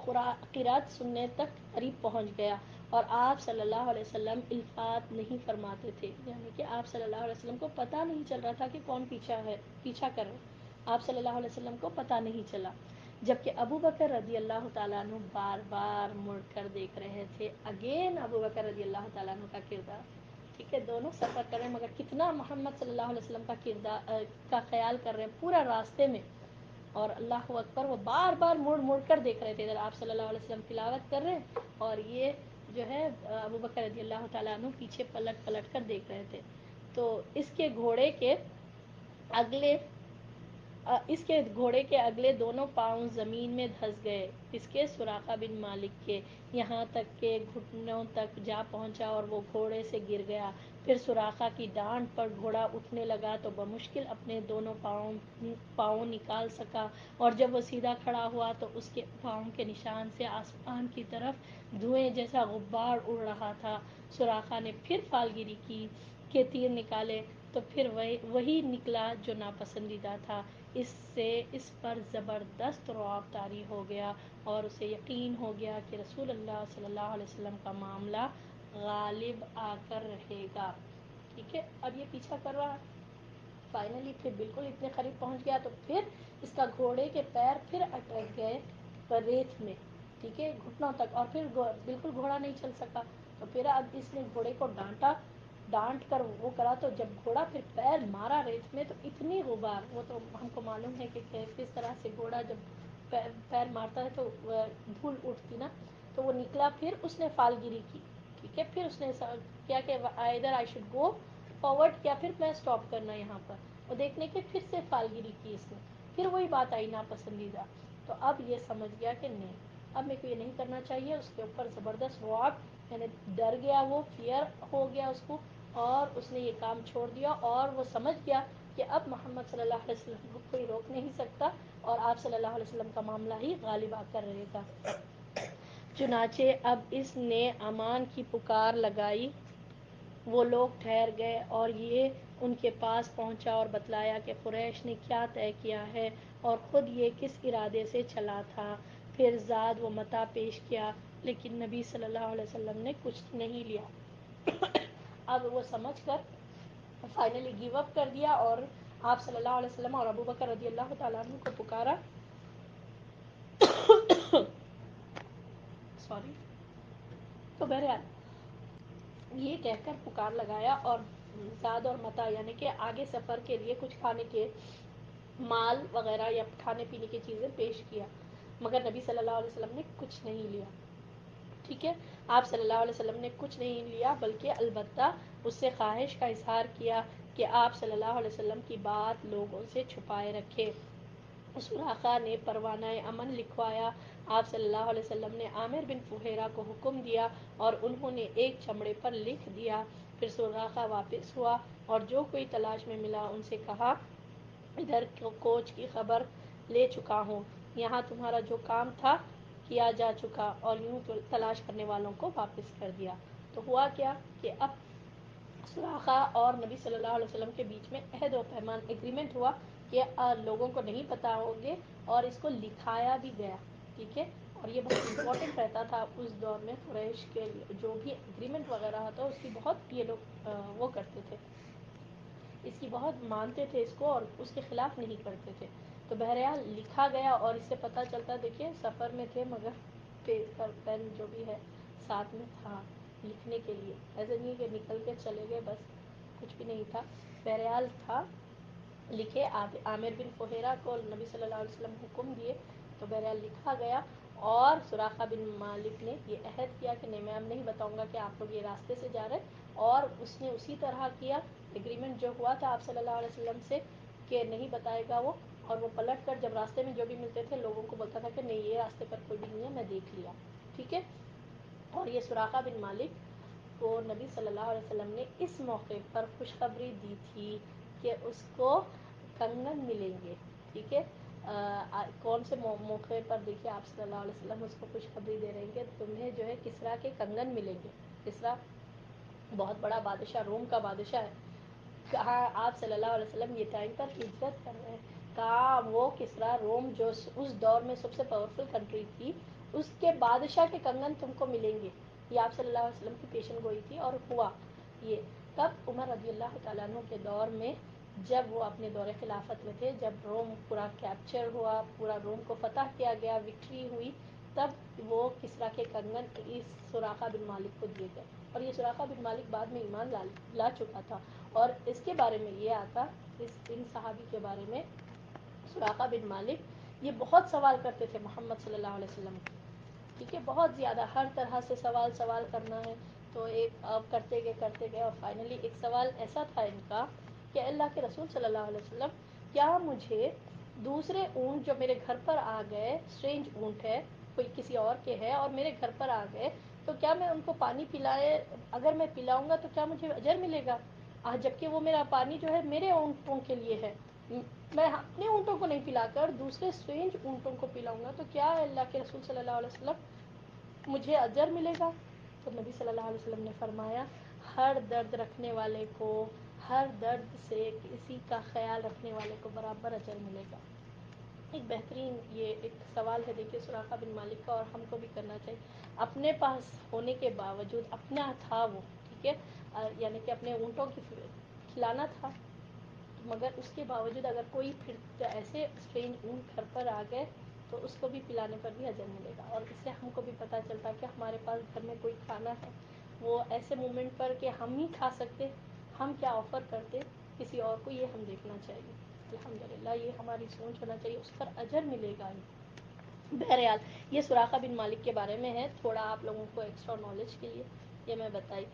قرات سننے تک قریب پہنچ گیا، اور آپ صلی اللہ علیہ وسلم الفات نہیں فرماتے تھے. یعنی کہ آپ صلی اللہ علیہ وسلم کو پتہ نہیں چل رہا تھا کہ کون پیچھا کر رہے. آپ صلی اللہ علیہ وسلم کو پتہ نہیں چلا. جبکہ ابو بکر رضی اللہ تعالیٰ عنہ بار بار مڑ کر دیکھ رہے تھے. اگین ابو بکر رضی اللہ تعالیٰ عنہ کا کردار. ٹھیک ہے، دونوں سفر کر رہے ہیں مگر کتنا محمد صلی اللہ علیہ وسلم کا کردار کا خیال کر رہے ہیں پورا راستے میں. اور اللہ اکبر، وہ بار بار مڑ کر دیکھ رہے تھے. ادھر آپ صلی اللہ علیہ وسلم تلاوت کر رہے ہیں اور یہ جو ہے ابو بکر رضی اللہ تعالیٰ عنہ پیچھے پلٹ کر دیکھ رہے تھے. تو اس کے گھوڑے کے اگلے دونوں پاؤں زمین میں دھس گئے. اس کے سراقہ بن مالک کے، یہاں تک کہ گھٹنوں تک جا پہنچا اور وہ گھوڑے سے گر گیا. پھر سراقہ کی ڈانٹ پر گھوڑا اٹھنے لگا تو بمشکل اپنے دونوں پاؤں نکال سکا، اور جب وہ سیدھا کھڑا ہوا تو اس کے پاؤں کے نشان سے آسمان کی طرف دھوئیں جیسا غبار اڑ رہا تھا. سراقہ نے پھر فالگیری کی کہ تیر نکالے تو پھر وہی نکلا جو ناپسندیدہ تھا. اس سے اس پر زبردست رعب طاری ہو گیا اور اسے یقین ہو گیا کہ رسول اللہ صلی اللہ علیہ وسلم کا معاملہ غالب آ کر رہے گا. ٹھیک ہے، اب یہ پیچھا کر رہا. فائنلی پھر بالکل اتنے قریب پہنچ گیا تو پھر اس کا گھوڑے کے پیر پھر اٹک گئے ریت میں. ٹھیک ہے، گھٹنوں تک، اور پھر بالکل گھوڑا نہیں چل سکا. تو پھر اب اس نے گھوڑے کو ڈانٹ کر وہ کرا، تو جب گھوڑا پھر پیر مارا ریت میں تو اتنی غبار، وہ تو ہم کو معلوم ہے کہ کس طرح سے گھوڑا جب پیر مارتا ہے تو دھول اٹھتی نا. تو وہ نکلا، پھر اس نے فالگیری کی. ٹھیک ہے، پھر اس نے کیا کہ ادھر آئی شوڈ گو فارورڈ، کیا پھر میں اسٹاپ کرنا یہاں پر، اور دیکھنے کے پھر سے فالگیری کی اس نے. پھر وہی بات آئی ناپسندیدہ. تو اب یہ سمجھ گیا کہ نہیں، اب میرے کو یہ نہیں کرنا چاہیے. اس کے اوپر زبردست رعب، یعنی ڈر گیا، وہ فیئر ہو گیا اس کو، اور اس نے یہ کام چھوڑ دیا. اور وہ سمجھ گیا کہ اب محمد صلی اللہ علیہ وسلم کو کوئی روک نہیں سکتا، اور آپ صلی اللہ علیہ وسلم کا معاملہ ہی غالب آ کر رہے گا. چنانچہ اب اس نے امان کی پکار لگائی. وہ لوگ ٹھہر گئے اور یہ ان کے پاس پہنچا اور بتلایا کہ قریش نے کیا طے کیا ہے اور خود یہ کس ارادے سے چلا تھا. پھر زاد و متاع پیش کیا، لیکن نبی صلی اللہ علیہ وسلم نے کچھ نہیں لیا. اب وہ سمجھ کر فائنلی گیو اپ کر دیا، اور آپ صلی اللہ علیہ وسلم اور ابو بکر رضی اللہ تعالیٰ عنہ کو پکارا. سوری. تو بہرحال یہ کہہ کر پکار لگایا اور زاد اور متاع یعنی کہ آگے سفر کے لیے کچھ کھانے کے مال وغیرہ یا کھانے پینے کی چیزیں پیش کیا، مگر نبی صلی اللہ علیہ وسلم نے کچھ نہیں لیا. ٹھیک ہے، آپ صلی اللہ علیہ وسلم نے کچھ نہیں لیا، بلکہ البتہ اس سے خواہش کا اظہار کیا کہ آپ صلی اللہ علیہ وسلم کی بات لوگوں سے چھپائے رکھے. سراقہ نے پروانہ امن لکھوایا۔ آپ صلی اللہ علیہ وسلم نے عامر بن فہیرہ کو حکم دیا اور انہوں نے ایک چمڑے پر لکھ دیا۔ پھر سراقہ واپس ہوا اور جو کوئی تلاش میں ملا ان سے کہا ادھر کوچ کی خبر لے چکا ہوں، یہاں تمہارا جو کام تھا کیا جا چکا، اور یوں تلاش کرنے والوں کو واپس کر دیا۔ تو ہوا کیا کہ اب سراقہ اور نبی صلی اللہ علیہ وسلم کے بیچ میں عہد و پیمان ایگریمنٹ ہوا کہ لوگوں کو نہیں پتا ہوگے، اور اس کو لکھایا بھی گیا، ٹھیک ہے۔ اور یہ بہت امپورٹنٹ رہتا تھا اس دور میں، قریش کے جو بھی ایگریمنٹ وغیرہ ہوتا اس کی بہت یہ لوگ وہ کرتے تھے، اس کی بہت مانتے تھے اس کو، اور اس کے خلاف نہیں کرتے تھے۔ تو بہرحال لکھا گیا، اور اس سے پتہ چلتا، دیکھیے سفر میں تھے مگر پین جو بھی ہے ساتھ میں تھا لکھنے کے لیے، ایسے نہیں کہ نکل کے چلے گئے بس، کچھ بھی نہیں تھا، بہرحال تھا لکھے۔ عامر بن فہیرہ کو نبی صلی اللہ علیہ وسلم حکم دیے، تو بہرحال لکھا گیا، اور سراقہ بن مالک نے یہ عہد کیا کہ نہیں، میں اب نہیں بتاؤں گا کہ آپ لوگ یہ راستے سے جا رہے، اور اس نے اسی طرح کیا، ایگریمنٹ جو ہوا تھا آپ صلی اللہ علیہ وسلم سے کہ نہیں بتائے گا وہ، اور وہ پلٹ کر جب راستے میں جو بھی ملتے تھے لوگوں کو بولتا تھا کہ نہیں یہ راستے پر کوئی بھی نہیں ہے، میں دیکھ لیا، ٹھیک ہے۔ اور یہ سراقہ بن مالک کو نبی صلی اللہ علیہ وسلم نے اس موقع پر خوشخبری دی تھی کہ اس کو کنگن ملیں گے، ٹھیک ہے۔ کون سے موقع پر؟ دیکھیے آپ صلی اللہ علیہ وسلم اس کو خوشخبری دے رہے ہیں کہ تمہیں جو ہے کسریٰ کے کنگن ملیں گے۔ کسریٰ بہت بڑا بادشاہ، روم کا بادشاہ ہے، کہا آپ صلی اللہ علیہ وسلم یہ ٹائم پر ہجرت کر رہے ہیں، کہا وہ کسریٰ روم جو اس دور میں سب سے پاورفل کنٹری تھی، اس کے بادشاہ کے کنگن تم کو ملیں گے۔ یہ آپ صلی اللہ علیہ وسلم کی پیشن گوئی تھی، اور ہوا یہ کب؟ عمر رضی اللہ تعالیٰ عنہ کے دور میں، جب وہ اپنے دور خلافت میں تھے، جب روم پورا کیپچر ہوا، پورا روم کو فتح کیا گیا، وکٹری ہوئی، تب وہ کسریٰ کے کنگن اس سراقہ بن مالک کو دیے گئے، اور یہ سراقہ بن مالک بعد میں ایمان لا چکا تھا۔ اور اس کے بارے میں یہ آتا، ان صحابی کے بارے میں، سراقہ بن مالک یہ بہت سوال کرتے تھے محمد صلی اللہ علیہ وسلم کو، ٹھیک ہے، بہت زیادہ، ہر طرح سے سوال کرنا ہے، تو ایک کرتے گئے، اور فائنلی ایک سوال ایسا تھا ان کا کہ اللہ کے رسول صلی اللہ علیہ وسلم، کیا مجھے دوسرے اونٹ جو میرے گھر پر آ گئے، اسٹرینج اونٹ ہے، کوئی کسی اور کے ہے، اور میرے گھر پر آ گئے، تو کیا میں ان کو پانی پلائے، اگر میں پلاؤں گا تو کیا مجھے اجر ملے گا؟ جبکہ وہ میرا پانی جو ہے میرے اونٹوں کے لیے ہے، میں اپنے اونٹوں کو نہیں پلا کر دوسرے اسٹرینج اونٹوں کو پلاؤں گا، تو کیا اللہ کے رسول صلی اللہ علیہ وسلم مجھے اجر ملے گا؟ تو نبی صلی اللہ علیہ وسلم نے فرمایا، ہر درد رکھنے والے کو، ہر درد سے کسی کا خیال رکھنے والے کو برابر اجر ملے گا۔ ایک بہترین یہ ایک سوال ہے، دیکھیے سراقہ بن مالک کا، اور ہم کو بھی کرنا چاہیے۔ اپنے پاس ہونے کے باوجود، اپنا تھا وہ، ٹھیک ہے، یعنی کہ اپنے اونٹوں کی کھلانا تھا، مگر اس کے باوجود اگر کوئی پھر ایسے اسٹرینج اونٹ گھر پر آ گئے تو اس کو بھی پلانے پر بھی اجر ملے گا۔ اور اس سے ہم کو بھی پتہ چلتا کہ ہمارے پاس گھر میں کوئی کھانا ہے، وہ ایسے مومنٹ پر کہ ہم ہی کھا سکتے، ہم کیا آفر کرتے کسی اور کو، یہ ہم دیکھنا چاہیے۔ الحمدللہ یہ ہماری سوچ ہونا چاہیے، اس پر اجر ملے گا ہی۔ بہرحال یہ سراقہ بن مالک کے بارے میں ہے، تھوڑا آپ لوگوں کو ایکسٹرا نالج کے لیے یہ میں بتائی۔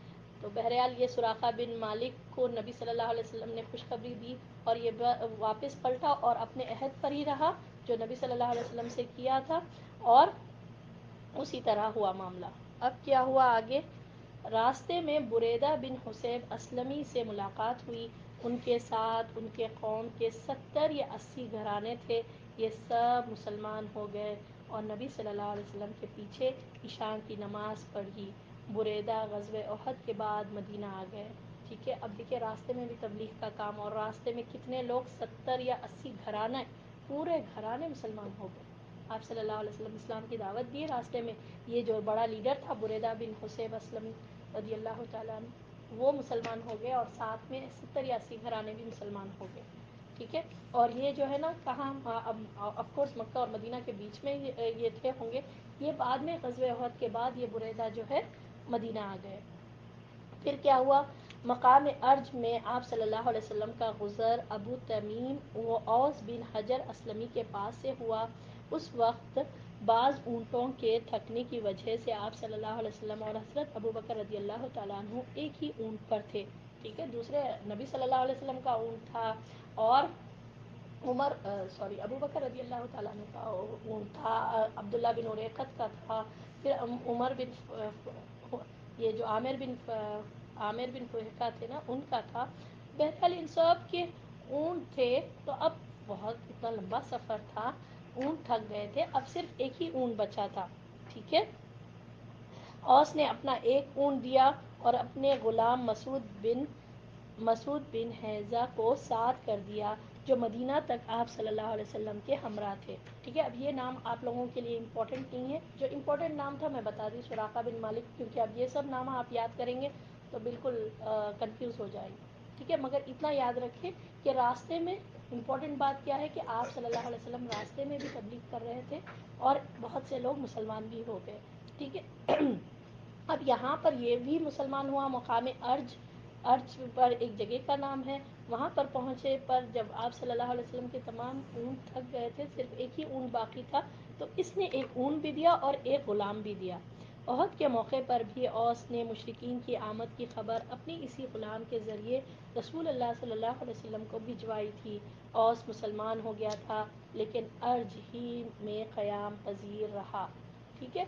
تو بہرحال یہ سراقہ بن مالک کو نبی صلی اللہ علیہ وسلم نے خوشخبری دی، اور یہ واپس پلٹا اور اپنے عہد پر ہی رہا جو نبی صلی اللہ علیہ وسلم سے کیا تھا، اور اسی طرح ہوا معاملہ۔ اب کیا ہوا آگے؟ راستے میں بریدہ بن حصیب اسلمی سے ملاقات ہوئی، ان کے ساتھ ان کے قوم کے 70 یا 80 گھرانے تھے، یہ سب مسلمان ہو گئے، اور نبی صلی اللہ علیہ وسلم کے پیچھے عشاء کی نماز پڑھی۔ بریدہ غزوہ احد کے بعد مدینہ آ گئے، ٹھیک ہے۔ اب دیکھیے راستے میں بھی تبلیغ کا کام، اور راستے میں کتنے لوگ، 70 یا 80 گھرانے، پورے گھرانے مسلمان ہو گئے۔ آپ صلی اللہ علیہ وسلم اسلام کی دعوت دیے راستے میں، یہ جو بڑا لیڈر تھا بریدہ بن حصیب اسلمی رضی اللہ تعالیٰ عنہ، وہ مسلمان ہو گئے، اور ساتھ میں 70 یا 80 گھرانے بھی مسلمان ہو گئے، ٹھیک ہے۔ اور یہ جو ہے نا کہاں، آف کورس مکہ اور مدینہ کے بیچ میں یہ تھے ہوں گے، یہ بعد میں غزوہ احد کے بعد یہ بریدہ جو ہے مدینہ آ گئے۔ پھر کیا ہوا؟ مقام ارج میں آپ صلی اللہ علیہ وسلم کا گزر ابو تمیم و اوس بن حجر اسلمی کے پاس سے ہوا۔ اس وقت بعض اونٹوں کے تھکنے کی وجہ سے آپ صلی اللہ علیہ وسلم اور حضرت ابو بکر رضی اللہ تعالیٰ عنہ ایک ہی اونٹ پر تھے، ٹھیک ہے، دوسرے نبی صلی اللہ علیہ وسلم کا اونٹ تھا، اور ابو بکر رضی اللہ تعالیٰ عنہ کا اونٹ تھا، عبداللہ بن اریقت کا تھا، پھر عمر بن یہ جو عامر بن فہیقہ تھے نا ان کا تھا. بہرحال ان سب کے اونٹ تھے. تو اب بہت اتنا لمبا سفر تھا، اونٹ تھک گئے تھے، اب صرف ایک ہی اونٹ بچا تھا. ٹھیک ہے. اوس نے اپنا ایک اونٹ دیا اور اپنے غلام مسعود بن حیزہ کو ساتھ کر دیا جو مدینہ تک آپ صلی اللہ علیہ وسلم کے ہمراہ تھے. ٹھیک ہے. اب یہ نام آپ لوگوں کے لیے امپورٹنٹ نہیں ہے، جو امپورٹنٹ نام تھا میں بتا دی، سراقہ بن مالک، کیونکہ اب یہ سب نام آپ یاد کریں گے تو بالکل کنفیوز ہو جائیں گے. ٹھیک ہے. مگر اتنا یاد رکھیں کہ راستے میں امپورٹنٹ بات کیا ہے کہ آپ صلی اللہ علیہ وسلم راستے میں بھی تبلیغ کر رہے تھے اور بہت سے لوگ مسلمان بھی ہو گئے. ٹھیک ہے. اب یہاں پر یہ بھی مسلمان ہوا. مقام ارج پر ایک جگہ کا نام ہے. وہاں پر پہنچے پر جب آپ صلی اللہ علیہ وسلم کے تمام اونٹ تھک گئے تھے، صرف ایک ہی اونٹ باقی تھا، تو اس نے ایک اونٹ بھی دیا اور ایک غلام بھی دیا. احد کے موقع پر بھی اوس نے مشرکین کی آمد کی خبر اپنی اسی غلام کے ذریعے رسول اللہ صلی اللہ علیہ وسلم کو بھجوائی تھی. اوس مسلمان ہو گیا تھا لیکن ارج ہی میں قیام پذیر رہا. ٹھیک ہے.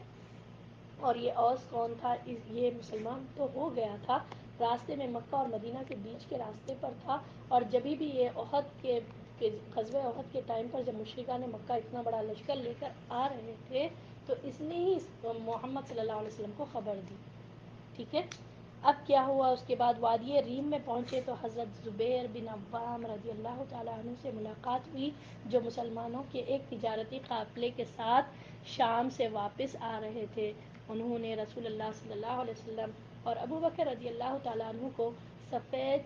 اور یہ اوس کون تھا؟ یہ مسلمان تو ہو گیا تھا، راستے میں مکہ اور مدینہ کے بیچ کے راستے پر تھا. اور جبھی بھی یہ احد کے غزوہ احد کے ٹائم پر جب مشرکان مکہ اتنا بڑا لشکر لے کر آ رہے تھے تو اس نے ہی محمد صلی اللہ علیہ وسلم کو خبر دی. ٹھیک ہے. اب کیا ہوا اس کے بعد؟ وادی ریم میں پہنچے تو حضرت زبیر بن عوام رضی اللہ تعالیٰ عنہ سے ملاقات ہوئی جو مسلمانوں کے ایک تجارتی قافلے کے ساتھ شام سے واپس آ رہے تھے. انہوں نے رسول اللہ صلی اللہ علیہ وسلم اور ابو بکر رضی اللہ تعالیٰ عنہ کو سفید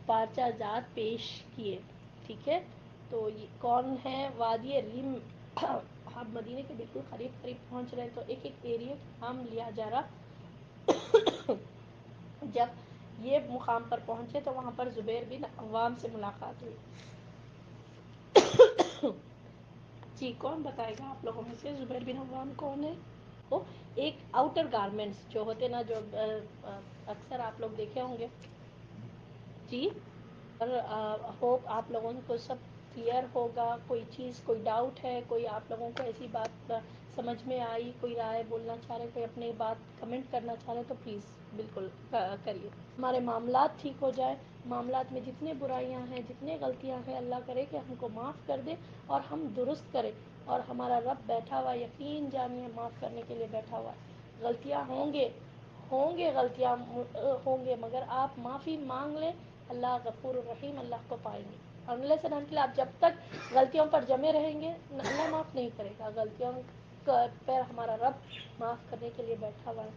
پارچہ جات پیش کیے. ٹھیک ہے. تو یہ کون ہے؟ وادی ریم. ہم مدینے کے بالکل قریب پہنچ رہے ہیں تو ایک ایک ایریے ہم لیا جا رہا. جب یہ مقام پر پہنچے تو وہاں پر زبیر بن عوام سے ملاقات ہوئی. جی کون بتائے گا آپ لوگوں میں سے زبیر بن عوام کون ہے؟ وہ ایک آؤٹر گارمنٹس جو ہوتے نا، جو اکثر آپ لوگ دیکھے ہوں گے. جی. اور ہوپ آپ لوگوں کو سب کلیئر ہوگا. کوئی چیز، کوئی ڈاؤٹ ہے، کوئی آپ لوگوں کو ایسی بات سمجھ میں آئی، کوئی رائے بولنا چاہ رہے، کوئی اپنی بات کمنٹ کرنا چاہ رہے تو پلیز بالکل کریے. ہمارے معاملات ٹھیک ہو جائے. معاملات میں جتنے برائیاں ہیں، جتنے غلطیاں ہیں، اللہ کرے کہ ہم کو معاف کر دے اور ہم درست کریں. اور ہمارا رب بیٹھا ہوا، یقین جانیے معاف کرنے کے لیے بیٹھا ہوا. غلطیاں ہوں گے غلطیاں ہوں گے، مگر آپ معافی مانگ لیں. اللہ غفور الرحیم، اللہ کو پائیں گے. اور اللہ سے ڈھانک کے آپ جب تک غلطیوں پر جمے رہیں گے اللہ معاف نہیں کرے گا. غلطیوں پر ہمارا رب معاف کرنے کے لیے بیٹھا ہوا ہے.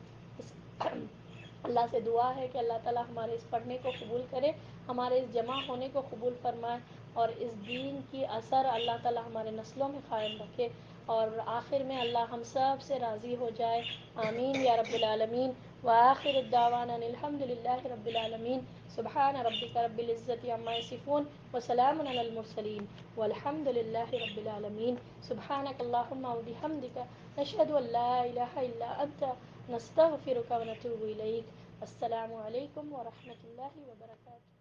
اللہ سے دعا ہے کہ اللہ تعالی ہمارے اس پڑھنے کو قبول کرے، ہمارے اس جمع ہونے کو قبول فرمائے، اور اس دین کی اثر اللہ تعالی ہمارے نسلوں میں قائم رکھے، اور آخر میں اللہ ہم سب سے راضی ہو جائے. آمین یا رب العالمین. وآخر الدعوانا الحمد للہ رب العالمین. سبحان ربک رب العزت عما یصفون وسلام علی المرسلین والحمد للہ رب العالمین. سبحانک اللہم وبحمدک نشہد ان لا الہ الا انت نستغفرک ونتوب الیک. السلام علیکم ورحمۃ اللہ وبرکاتہ.